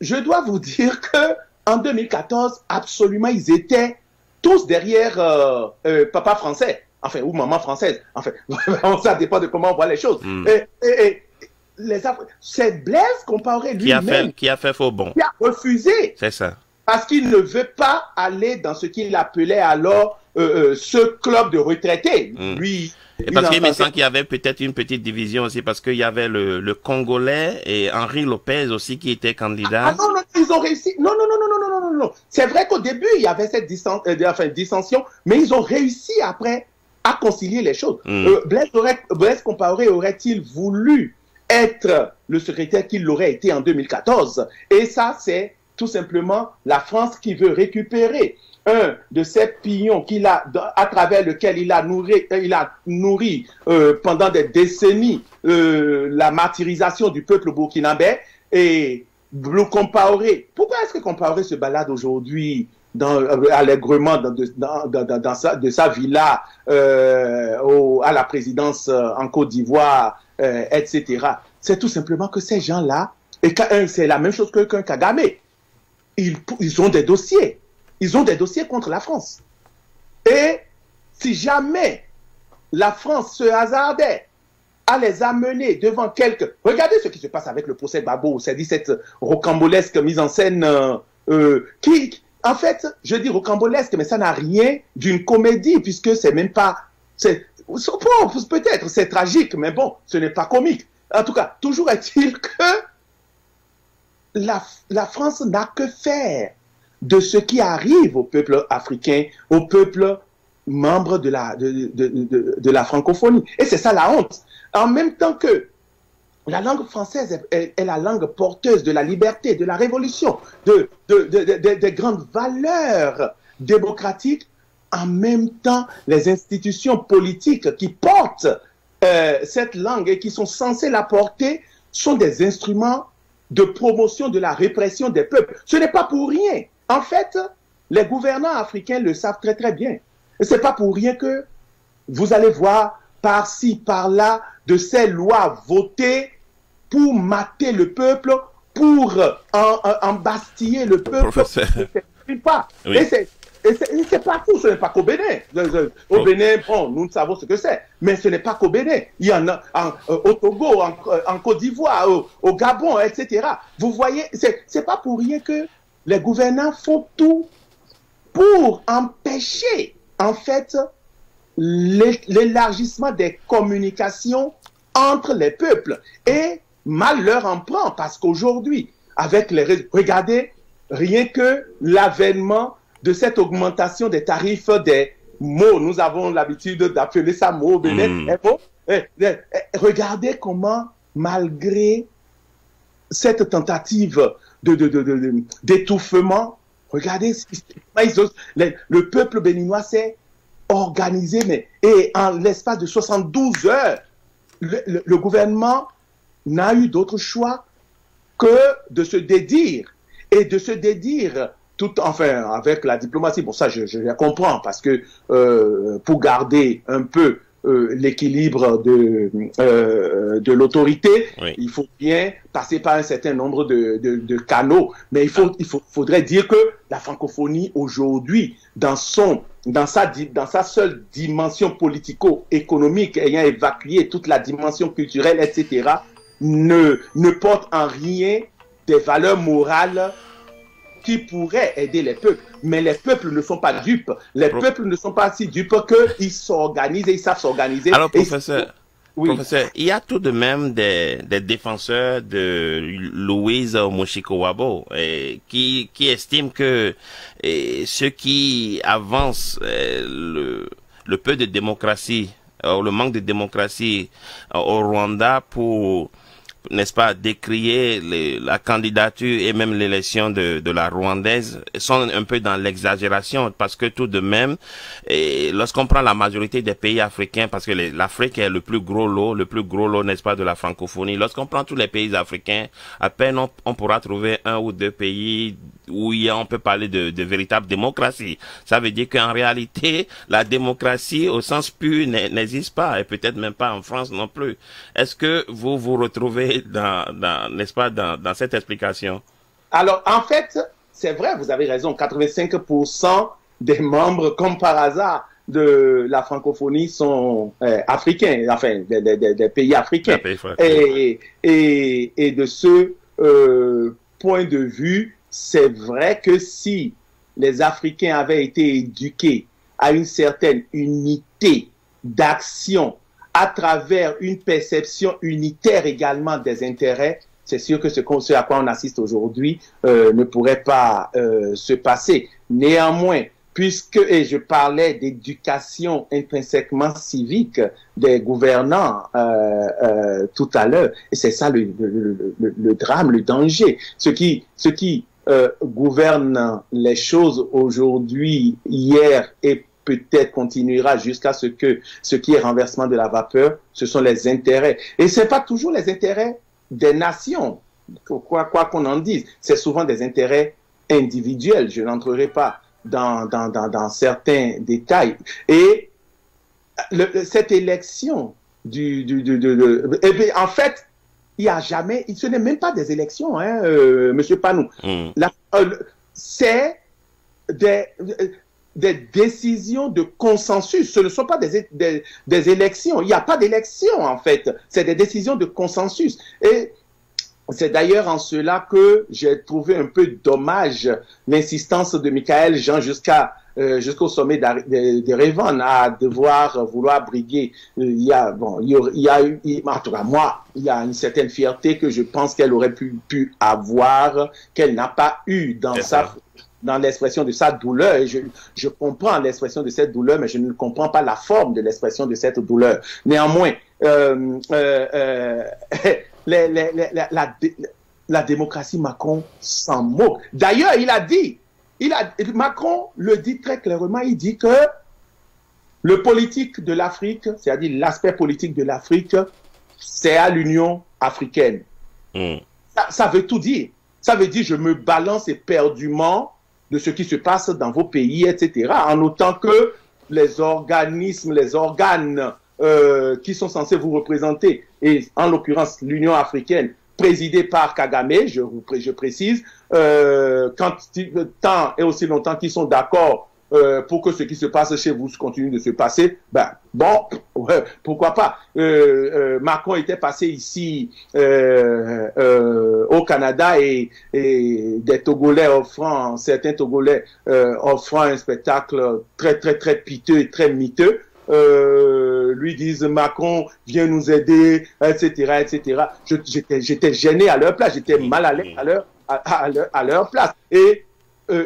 je dois vous dire que en 2014, absolument, ils étaient tous derrière papa français. Enfin, ou maman française. Enfin, ça dépend de comment on voit les choses. C'est Blaise Compaoré lui-même qui a fait faux bon. Qui a refusé. C'est ça. Parce qu'il ne veut pas aller dans ce qu'il appelait alors ce club de retraités. Lui. Et parce qu'il me semble qu'il y avait peut-être une petite division aussi, parce qu'il y avait le Congolais et Henri Lopez aussi qui était candidat. Ah non, ils ont réussi. Non. C'est vrai qu'au début, il y avait cette dissension, mais ils ont réussi après à concilier les choses. Blaise Compaoré aurait-il voulu être le secrétaire qu'il l'aurait été en 2014? Et ça, c'est tout simplement la France qui veut récupérer un de ces pignons à travers lequel il a nourri pendant des décennies la martyrisation du peuple burkinabé. Et Compaoré, pourquoi est-ce que Compaoré se balade aujourd'hui allègrement de sa villa à la présidence en Côte d'Ivoire, etc. C'est tout simplement que ces gens-là, et c'est la même chose qu'un Kagame, ils ont des dossiers. Ils ont des dossiers contre la France. Et si jamais la France se hasardait à les amener devant quelques... Regardez ce qui se passe avec le procès Gbagbo, c'est-à-dire cette rocambolesque mise en scène qui... En fait, je dis rocambolesque, mais ça n'a rien d'une comédie, puisque c'est même pas... Peut-être c'est tragique, mais bon, ce n'est pas comique. En tout cas, toujours est-il que la France n'a que faire de ce qui arrive au peuple africain, au peuple membre de la francophonie. Et c'est ça la honte. En même temps que la langue française est la langue porteuse de la liberté, de la révolution, des grandes valeurs démocratiques. En même temps, les institutions politiques qui portent cette langue et qui sont censées la porter sont des instruments de promotion de la répression des peuples. Ce n'est pas pour rien. En fait, les gouvernants africains le savent très très bien. Et ce n'est pas pour rien que vous allez voir par-ci, par-là, de ces lois votées pour mater le peuple, pour embastiller le peuple. Professeur. Pas. Oui. Et c'est partout, ce n'est pas qu'au Bénin. Au Bénin, bon, nous savons ce que c'est, mais ce n'est pas qu'au Bénin. Il y en a au Togo, en Côte d'Ivoire, au Gabon, etc. Vous voyez, c'est pas pour rien que les gouvernants font tout pour empêcher, en fait, l'élargissement des communications entre les peuples. Et mal leur en prend, parce qu'aujourd'hui, avec les réseaux, regardez rien que l'avènement de cette augmentation des tarifs des mots. Nous avons l'habitude d'appeler ça mots. Regardez comment, malgré cette tentative d'étouffement, regardez, le peuple béninois s'est organisé, et en l'espace de 72 heures, le gouvernement n'a eu d'autre choix que de se dédire, et de se dédire avec la diplomatie. Bon, ça, je la comprends, parce que pour garder un peu l'équilibre de l'autorité, oui, il faut bien passer par un certain nombre de canaux. Mais faudrait dire que la francophonie aujourd'hui, dans sa seule dimension politico-économique, ayant évacué toute la dimension culturelle, etc., ne porte en rien des valeurs morales qui pourraient aider les peuples. Mais les peuples ne sont pas dupes. Les peuples ne sont pas si dupes qu'ils s'organisent et ils savent s'organiser. Alors, professeur, il y a tout de même des défenseurs de Louise Mushiko-Wabo qui estiment que ceux qui avancent le peu de démocratie, le manque de démocratie au Rwanda pour, n'est-ce pas, décrier la candidature et même l'élection de la Rwandaise sont un peu dans l'exagération, parce que tout de même, lorsqu'on prend la majorité des pays africains, parce que l'Afrique est le plus gros lot, n'est-ce pas, de la francophonie, lorsqu'on prend tous les pays africains, à peine on pourra trouver un ou deux pays où on peut parler de véritable démocratie. Ça veut dire qu'en réalité, la démocratie au sens pur n'existe pas, et peut-être même pas en France non plus. Est-ce que vous vous retrouvez n'est-ce pas, dans cette explication? Alors, en fait, c'est vrai, vous avez raison, 85% des membres, comme par hasard, de la francophonie sont africains, enfin, des pays africains. Et de ce point de vue, c'est vrai que si les Africains avaient été éduqués à une certaine unité d'action à travers une perception unitaire également des intérêts, c'est sûr que ce à quoi on assiste aujourd'hui ne pourrait pas se passer. Néanmoins, et je parlais d'éducation intrinsèquement civique des gouvernants tout à l'heure, et c'est ça le drame, le danger. Ce qui gouverne les choses aujourd'hui, hier et peut-être continuera jusqu'à ce qui est renversement de la vapeur, ce sont les intérêts. Et c'est pas toujours les intérêts des nations, quoi qu'on en dise. C'est souvent des intérêts individuels. Je n'entrerai pas dans certains détails. Et cette élection en fait, il y a jamais, ce n'est même pas des élections, Monsieur Panou. C'est des décisions de consensus. Ce ne sont pas des élections. Il n'y a pas d'élections, en fait. C'est des décisions de consensus. Et c'est d'ailleurs en cela que j'ai trouvé un peu dommage l'insistance de Michael Jean jusqu'au sommet d'Erevan à vouloir briguer. En tout cas, moi, il y a une certaine fierté que je pense qu'elle aurait pu avoir, qu'elle n'a pas eu dans l'expression de sa douleur. Et je comprends l'expression de cette douleur, mais je ne comprends pas la forme de l'expression de cette douleur. Néanmoins, la démocratie, Macron s'en moque. D'ailleurs, Macron le dit très clairement, il dit que le politique de l'Afrique, c'est-à-dire l'aspect politique de l'Afrique, c'est à l'Union africaine. Ça veut tout dire. Ça veut dire je me balance éperdument de ce qui se passe dans vos pays, etc. En autant que les organismes, les organes qui sont censés vous représenter, et en l'occurrence l'Union africaine, présidée par Kagame, je précise, tant et aussi longtemps qu'ils sont d'accord pour que ce qui se passe chez vous continue de se passer, pourquoi pas. Macron était passé ici au Canada et certains Togolais offrant un spectacle très très très piteux et très miteux, lui disent Macron vient nous aider, etc., etc. J'étais gêné à leur place, j'étais mal à l'aise à leur place. Et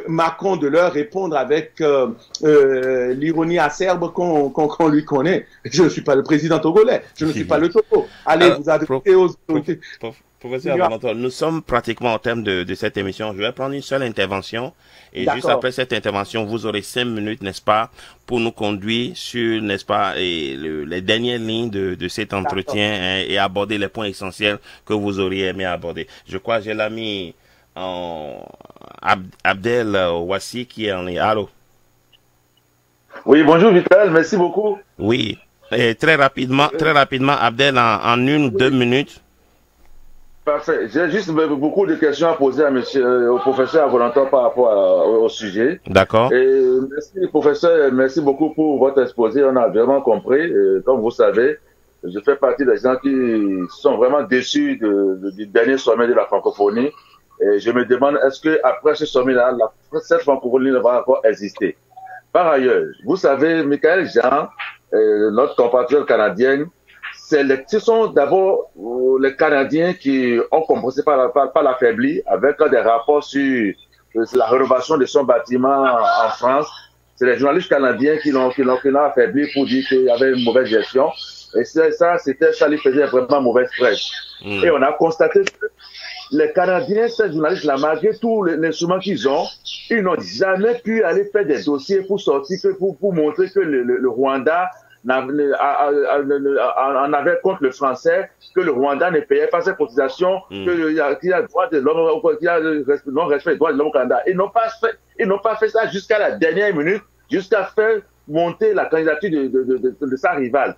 Macron de leur répondre avec l'ironie acerbe qu'on lui connaît. Je ne suis pas le président togolais, je ne suis pas le Togo. Allez, vous adressez aux autorités. Professeur Avolanton, nous sommes pratiquement au terme de cette émission. Je vais prendre une seule intervention et juste après cette intervention, vous aurez 5 minutes, n'est-ce pas, pour nous conduire sur, n'est-ce pas, les dernières lignes de cet entretien et aborder les points essentiels que vous auriez aimé aborder. Je crois que j'ai l'ami Abdel Ouassi qui est en ligne. Allô? Oui, bonjour Vital, merci beaucoup. Oui, et très rapidement, Abdel, en 1 ou 2 minutes. Parfait. J'ai juste beaucoup de questions à poser au professeur Avolanton par rapport au sujet. D'accord. Et merci professeur, merci beaucoup pour votre exposé. On a vraiment compris. Comme vous savez, je fais partie des gens qui sont vraiment déçus du dernier sommet de la francophonie. Et je me demande, est-ce que après ce sommet-là, cette francophonie ne va encore exister? Par ailleurs, vous savez, Michaël Jean, notre compatriote canadien, ce sont d'abord les Canadiens qui ont commencé par l'affaiblir avec des rapports sur la rénovation de son bâtiment en France. C'est les journalistes canadiens qui l'ont affaibli pour dire qu'il y avait une mauvaise gestion. Et ça lui faisait vraiment mauvaise presse. Et on a constaté que les Canadiens, ces journalistes-là, malgré tous les instruments qu'ils ont, ils n'ont jamais pu aller faire des dossiers pour sortir, pour montrer que le Rwanda en avait contre le français, que le Rwanda ne payait pas ses cotisations, qu'il y a droit de l'homme, qu'il y a non-respect des droits de l'homme au Canada. Ils n'ont pas fait ça jusqu'à la dernière minute, jusqu'à faire monter la candidature de sa rivale.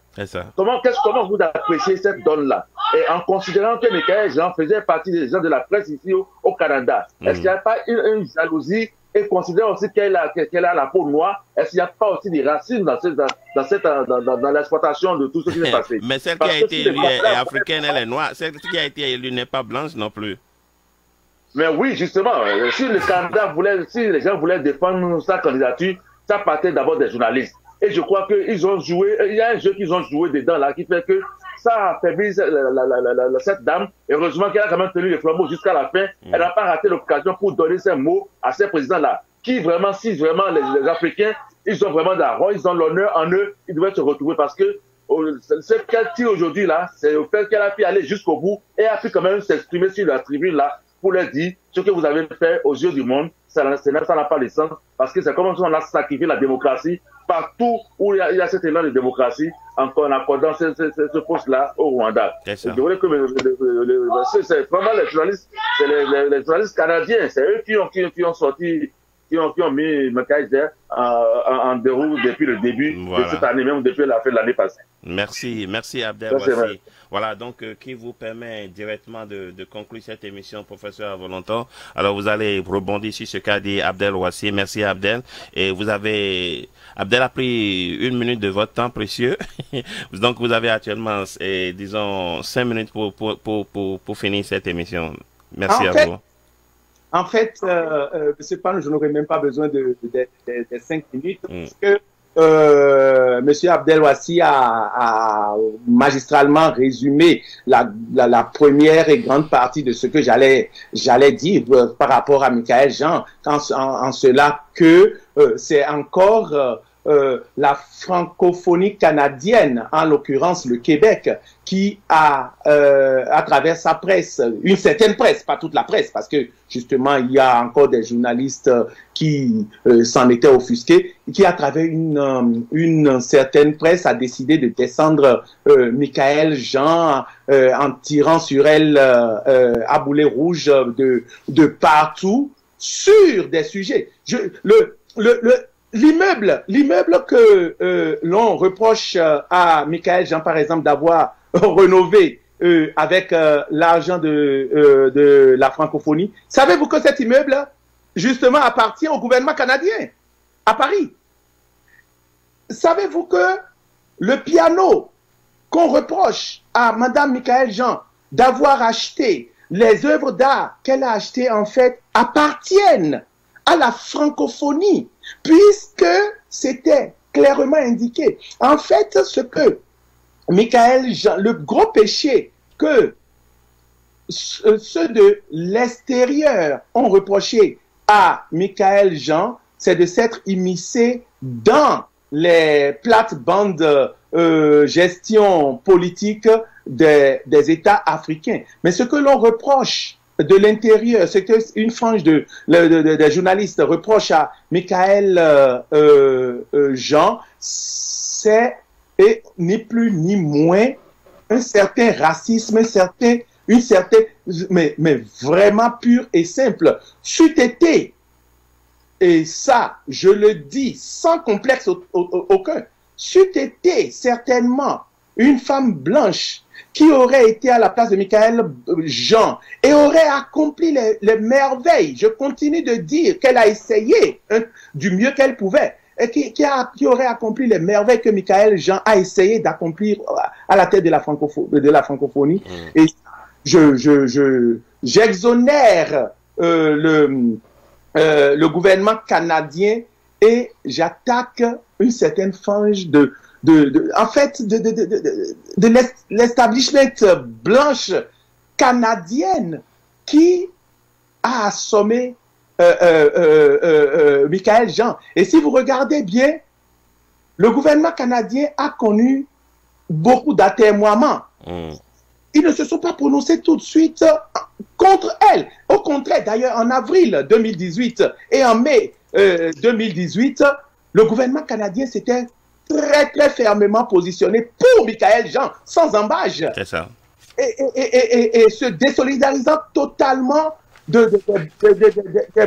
Comment vous appréciez cette donne-là? Et en considérant que Michaël Jean faisait partie des gens de la presse ici au Canada, est-ce qu'il n'y a pas une jalousie? Et considère aussi qu'elle a la peau noire, est-ce qu'il n'y a pas aussi des racisme dans l'exploitation de tout ce qui s'est passé? Mais celle qui a été élue est africaine, elle est noire. Celle qui a été élue n'est pas blanche non plus. Mais oui, justement, si le candidat si les gens voulaient défendre sa candidature, ça partait d'abord des journalistes. Et je crois qu'ils ont joué, il y a un jeu qu'ils ont joué dedans là qui fait que ça a affaibli cette dame. Heureusement qu'elle a quand même tenu le flambeau jusqu'à la fin. Elle n'a pas raté l'occasion pour donner ces mots à ces présidents-là. Qui vraiment, si vraiment les Africains, ils ont vraiment de la roi, ils ont l'honneur en eux, ils doivent se retrouver parce que ce qu'elle tire aujourd'hui là, c'est le fait qu'elle a pu aller jusqu'au bout et a pu quand même s'exprimer sur la tribune là pour leur dire ce que vous avez fait aux yeux du monde, ça n'a pas de sens parce que c'est comme si on a sacrifié la démocratie partout où il y a cet élan de démocratie en accordant ce poste-là au Rwanda. Je voudrais que c'est vraiment les journalistes canadiens, c'est eux qui ont sorti, qui ont mis Michaël Jean en déroule depuis le début de cette année, même depuis la fin de l'année passée. Merci Abdel Ouassi. Voilà, donc qui vous permet directement de conclure cette émission, professeur Avolanton. Alors vous allez rebondir sur ce qu'a dit Abdel Ouassi. Merci Abdel. Et Abdel a pris 1 minute de votre temps précieux. Donc vous avez actuellement, disons, 5 minutes pour finir cette émission. Merci à vous. En fait, M. Pan, je n'aurais même pas besoin des 5 minutes parce que M. Abdel Ouassi a magistralement résumé la première et grande partie de ce que j'allais dire par rapport à Michaël Jean, en cela que c'est encore la francophonie canadienne, en l'occurrence le Québec, qui a, à travers sa presse, une certaine presse, pas toute la presse, parce que justement il y a encore des journalistes qui s'en étaient offusqués, qui à travers une certaine presse a décidé de descendre Michaël Jean en tirant sur elle à boulet rouge de partout sur des sujets. L'immeuble que l'on reproche à Michaël Jean, par exemple, d'avoir rénové avec l'argent de la francophonie, savez-vous que cet immeuble, justement, appartient au gouvernement canadien, à Paris? Savez-vous que le piano qu'on reproche à Madame Michaël Jean d'avoir acheté, les œuvres d'art qu'elle a achetées, en fait, appartiennent à la francophonie, puisque c'était clairement indiqué. En fait, ce que Michaël Jean, le gros péché que ceux de l'extérieur ont reproché à Michaël Jean, c'est de s'être immiscé dans les plates-bandes gestion politique des États africains. Mais ce que l'on reproche de l'intérieur, ce qu'une frange des journalistes reproche à Michaël Jean, c'est ni plus ni moins un certain racisme, mais vraiment pur et simple. C'eût été, et ça, je le dis sans complexe aucun, c'eût été certainement une femme blanche qui aurait été à la place de Michaël Jean et aurait accompli les merveilles. Je continue de dire qu'elle a essayé du mieux qu'elle pouvait et qui aurait accompli les merveilles que Michaël Jean a essayé d'accomplir à la tête de la francophonie. Et j'exonère le gouvernement canadien et j'attaque une certaine frange de l'establishment blanche canadienne qui a assommé Michaël Jean. Et si vous regardez bien, le gouvernement canadien a connu beaucoup d'atermoiements. Ils ne se sont pas prononcés tout de suite contre elle. Au contraire, d'ailleurs, en avril 2018 et en mai 2018, le gouvernement canadien s'était très, très fermement positionné pour Michaël Jean, sans embâche. C'est ça. Et se désolidarisant totalement des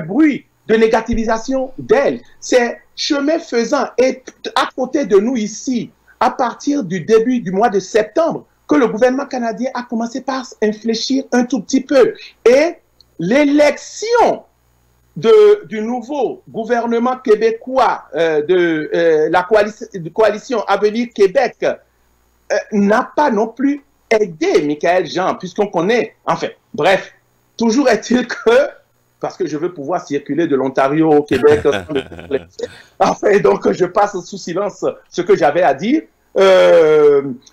bruits de négativisation d'elle. C'est chemin faisant. Et à côté de nous ici, à partir du début du mois de septembre, que le gouvernement canadien a commencé par infléchir un tout petit peu. Et l'élection du nouveau gouvernement québécois de la coalition Avenir Québec n'a pas non plus aidé Michaël Jean, puisqu'on connaît, enfin, bref, toujours est-il que, parce que je veux pouvoir circuler de l'Ontario au Québec, enfin, donc je passe sous silence ce que j'avais à dire,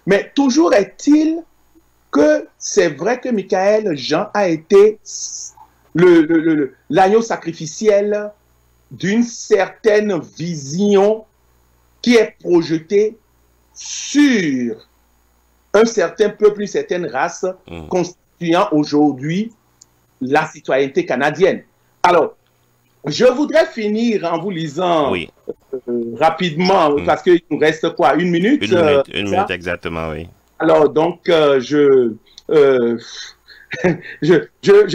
mais toujours est-il que c'est vrai que Michaël Jean a été l'agneau sacrificiel d'une certaine vision qui est projetée sur un certain peuple, une certaine race, constituant aujourd'hui la citoyenneté canadienne. Alors, je voudrais finir en vous lisant rapidement, parce qu'il nous reste quoi, une minute? Une minute exactement, oui. Alors, donc, je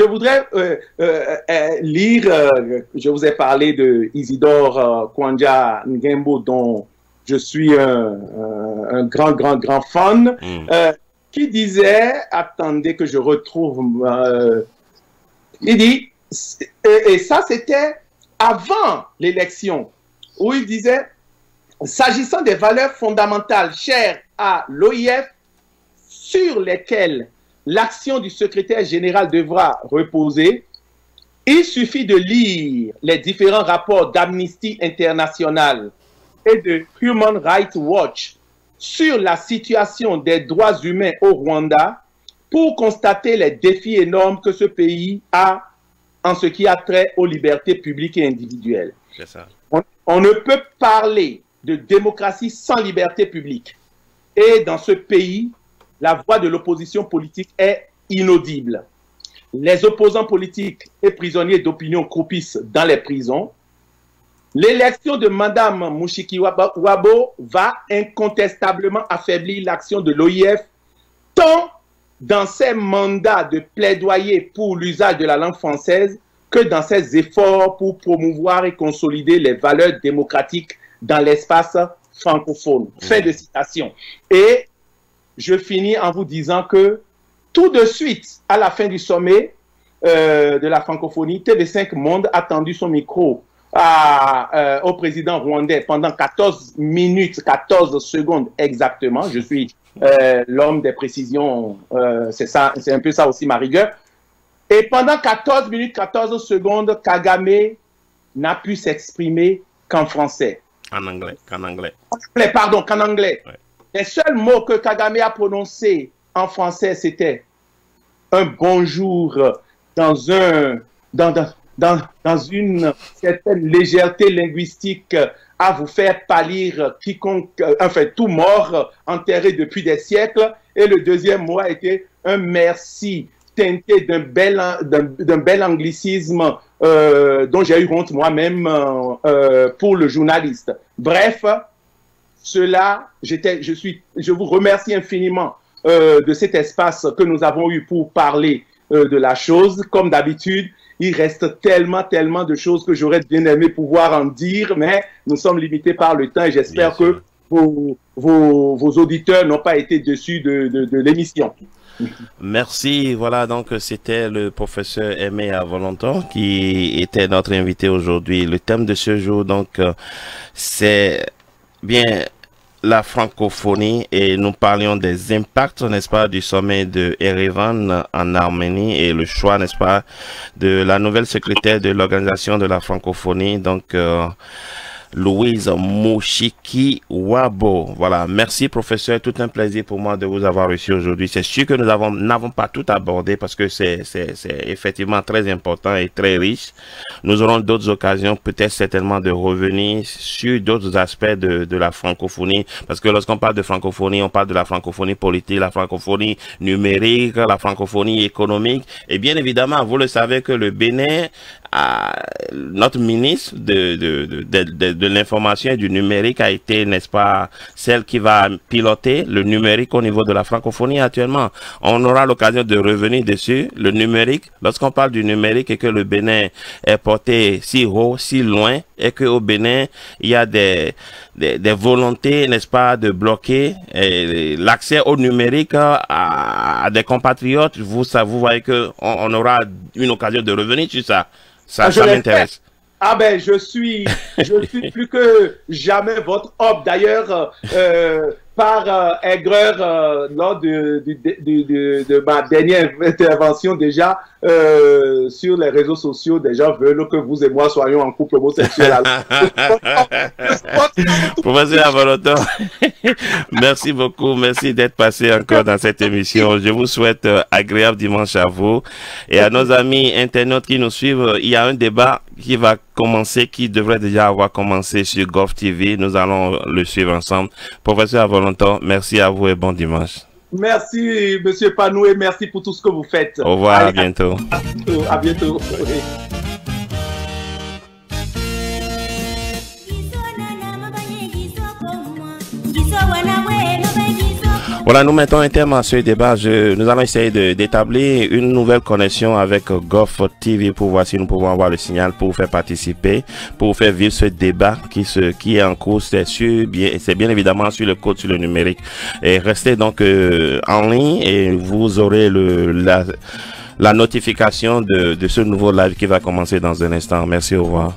voudrais lire, je vous ai parlé de Isidore Kwanja Ngembo, dont je suis un grand fan, qui disait, attendez que je retrouve, il dit, et ça c'était avant l'élection, où il disait, s'agissant des valeurs fondamentales chères à l'OIF, sur lesquelles l'action du secrétaire général devra reposer, il suffit de lire les différents rapports d'Amnesty International et de Human Rights Watch sur la situation des droits humains au Rwanda pour constater les défis énormes que ce pays a en ce qui a trait aux libertés publiques et individuelles. C'est ça. On ne peut parler de démocratie sans liberté publique. Et dans ce pays, la voix de l'opposition politique est inaudible. Les opposants politiques et prisonniers d'opinion croupissent dans les prisons. L'élection de Mme Mushikiwabo va incontestablement affaiblir l'action de l'OIF, tant dans ses mandats de plaidoyer pour l'usage de la langue française que dans ses efforts pour promouvoir et consolider les valeurs démocratiques dans l'espace francophone. Fin de citation. Et je finis en vous disant que tout de suite, à la fin du sommet de la francophonie, TV5 Monde a tendu son micro au président rwandais pendant 14 minutes, 14 secondes exactement. Je suis l'homme des précisions, c'est un peu ça aussi ma rigueur. Et pendant 14 minutes, 14 secondes, Kagame n'a pu s'exprimer qu'en français. En anglais, qu'en anglais. Pardon, qu'en anglais. Ouais. Les seuls mots que Kagame a prononcés en français, c'était un bonjour dans une certaine légèreté linguistique à vous faire pâlir quiconque, enfin tout mort enterré depuis des siècles. Et le deuxième mot a été un merci teinté d'un bel anglicisme dont j'ai eu honte moi-même pour le journaliste. Bref, je vous remercie infiniment de cet espace que nous avons eu pour parler de la chose. Comme d'habitude, il reste tellement de choses que j'aurais bien aimé pouvoir en dire, mais nous sommes limités par le temps et j'espère que vos auditeurs n'ont pas été déçus de l'émission. Merci. Voilà, donc c'était le professeur Aimé Avolanton qui était notre invité aujourd'hui. Le thème de ce jour, donc, c'est bien la francophonie et nous parlions des impacts, n'est-ce pas, du sommet de Erevan en Arménie et le choix, n'est-ce pas, de la nouvelle secrétaire de l'organisation de la francophonie, donc Louise Mushikiwabo. Voilà, merci professeur, tout un plaisir pour moi de vous avoir reçu aujourd'hui. C'est sûr que nous n'avons pas tout abordé parce que c'est effectivement très important et très riche. Nous aurons d'autres occasions, peut-être certainement, de revenir sur d'autres aspects de la francophonie, parce que lorsqu'on parle de francophonie, on parle de la francophonie politique, la francophonie numérique, la francophonie économique, et bien évidemment, vous le savez que le Bénin, notre ministre de l'information et du numérique a été, n'est-ce pas, celle qui va piloter le numérique au niveau de la francophonie actuellement. On aura l'occasion de revenir dessus. Le numérique, lorsqu'on parle du numérique et que le Bénin est porté si haut, si loin, et qu'au Bénin, il y a des volontés, n'est-ce pas, de bloquer l'accès au numérique à des compatriotes, vous voyez que on aura une occasion de revenir sur ça. Ça m'intéresse. Ah ben, je suis plus que jamais votre homme. D'ailleurs, par aigreur, lors de ma dernière intervention déjà, sur les réseaux sociaux, des gens veulent que vous et moi soyons en couple homosexuel. Professeur Avolanton, merci beaucoup. Merci d'être passé encore dans cette émission. Je vous souhaite agréable dimanche à vous. Et à nos amis internautes qui nous suivent, il y a un débat qui va commencer, qui devrait déjà avoir commencé sur GovTV. Nous allons le suivre ensemble. Professeur Avolanton, merci à vous et bon dimanche. Merci, Monsieur Panoué, merci pour tout ce que vous faites. Au revoir, allez, à bientôt. À bientôt. Voilà, nous mettons un terme à ce débat. Nous allons essayer d'établir une nouvelle connexion avec GovTV pour voir si nous pouvons avoir le signal pour vous faire participer, pour vous faire vivre ce débat qui est en cours. C'est bien évidemment sur le code, sur le numérique. Et restez donc en ligne et vous aurez la notification de ce nouveau live qui va commencer dans un instant. Merci, au revoir.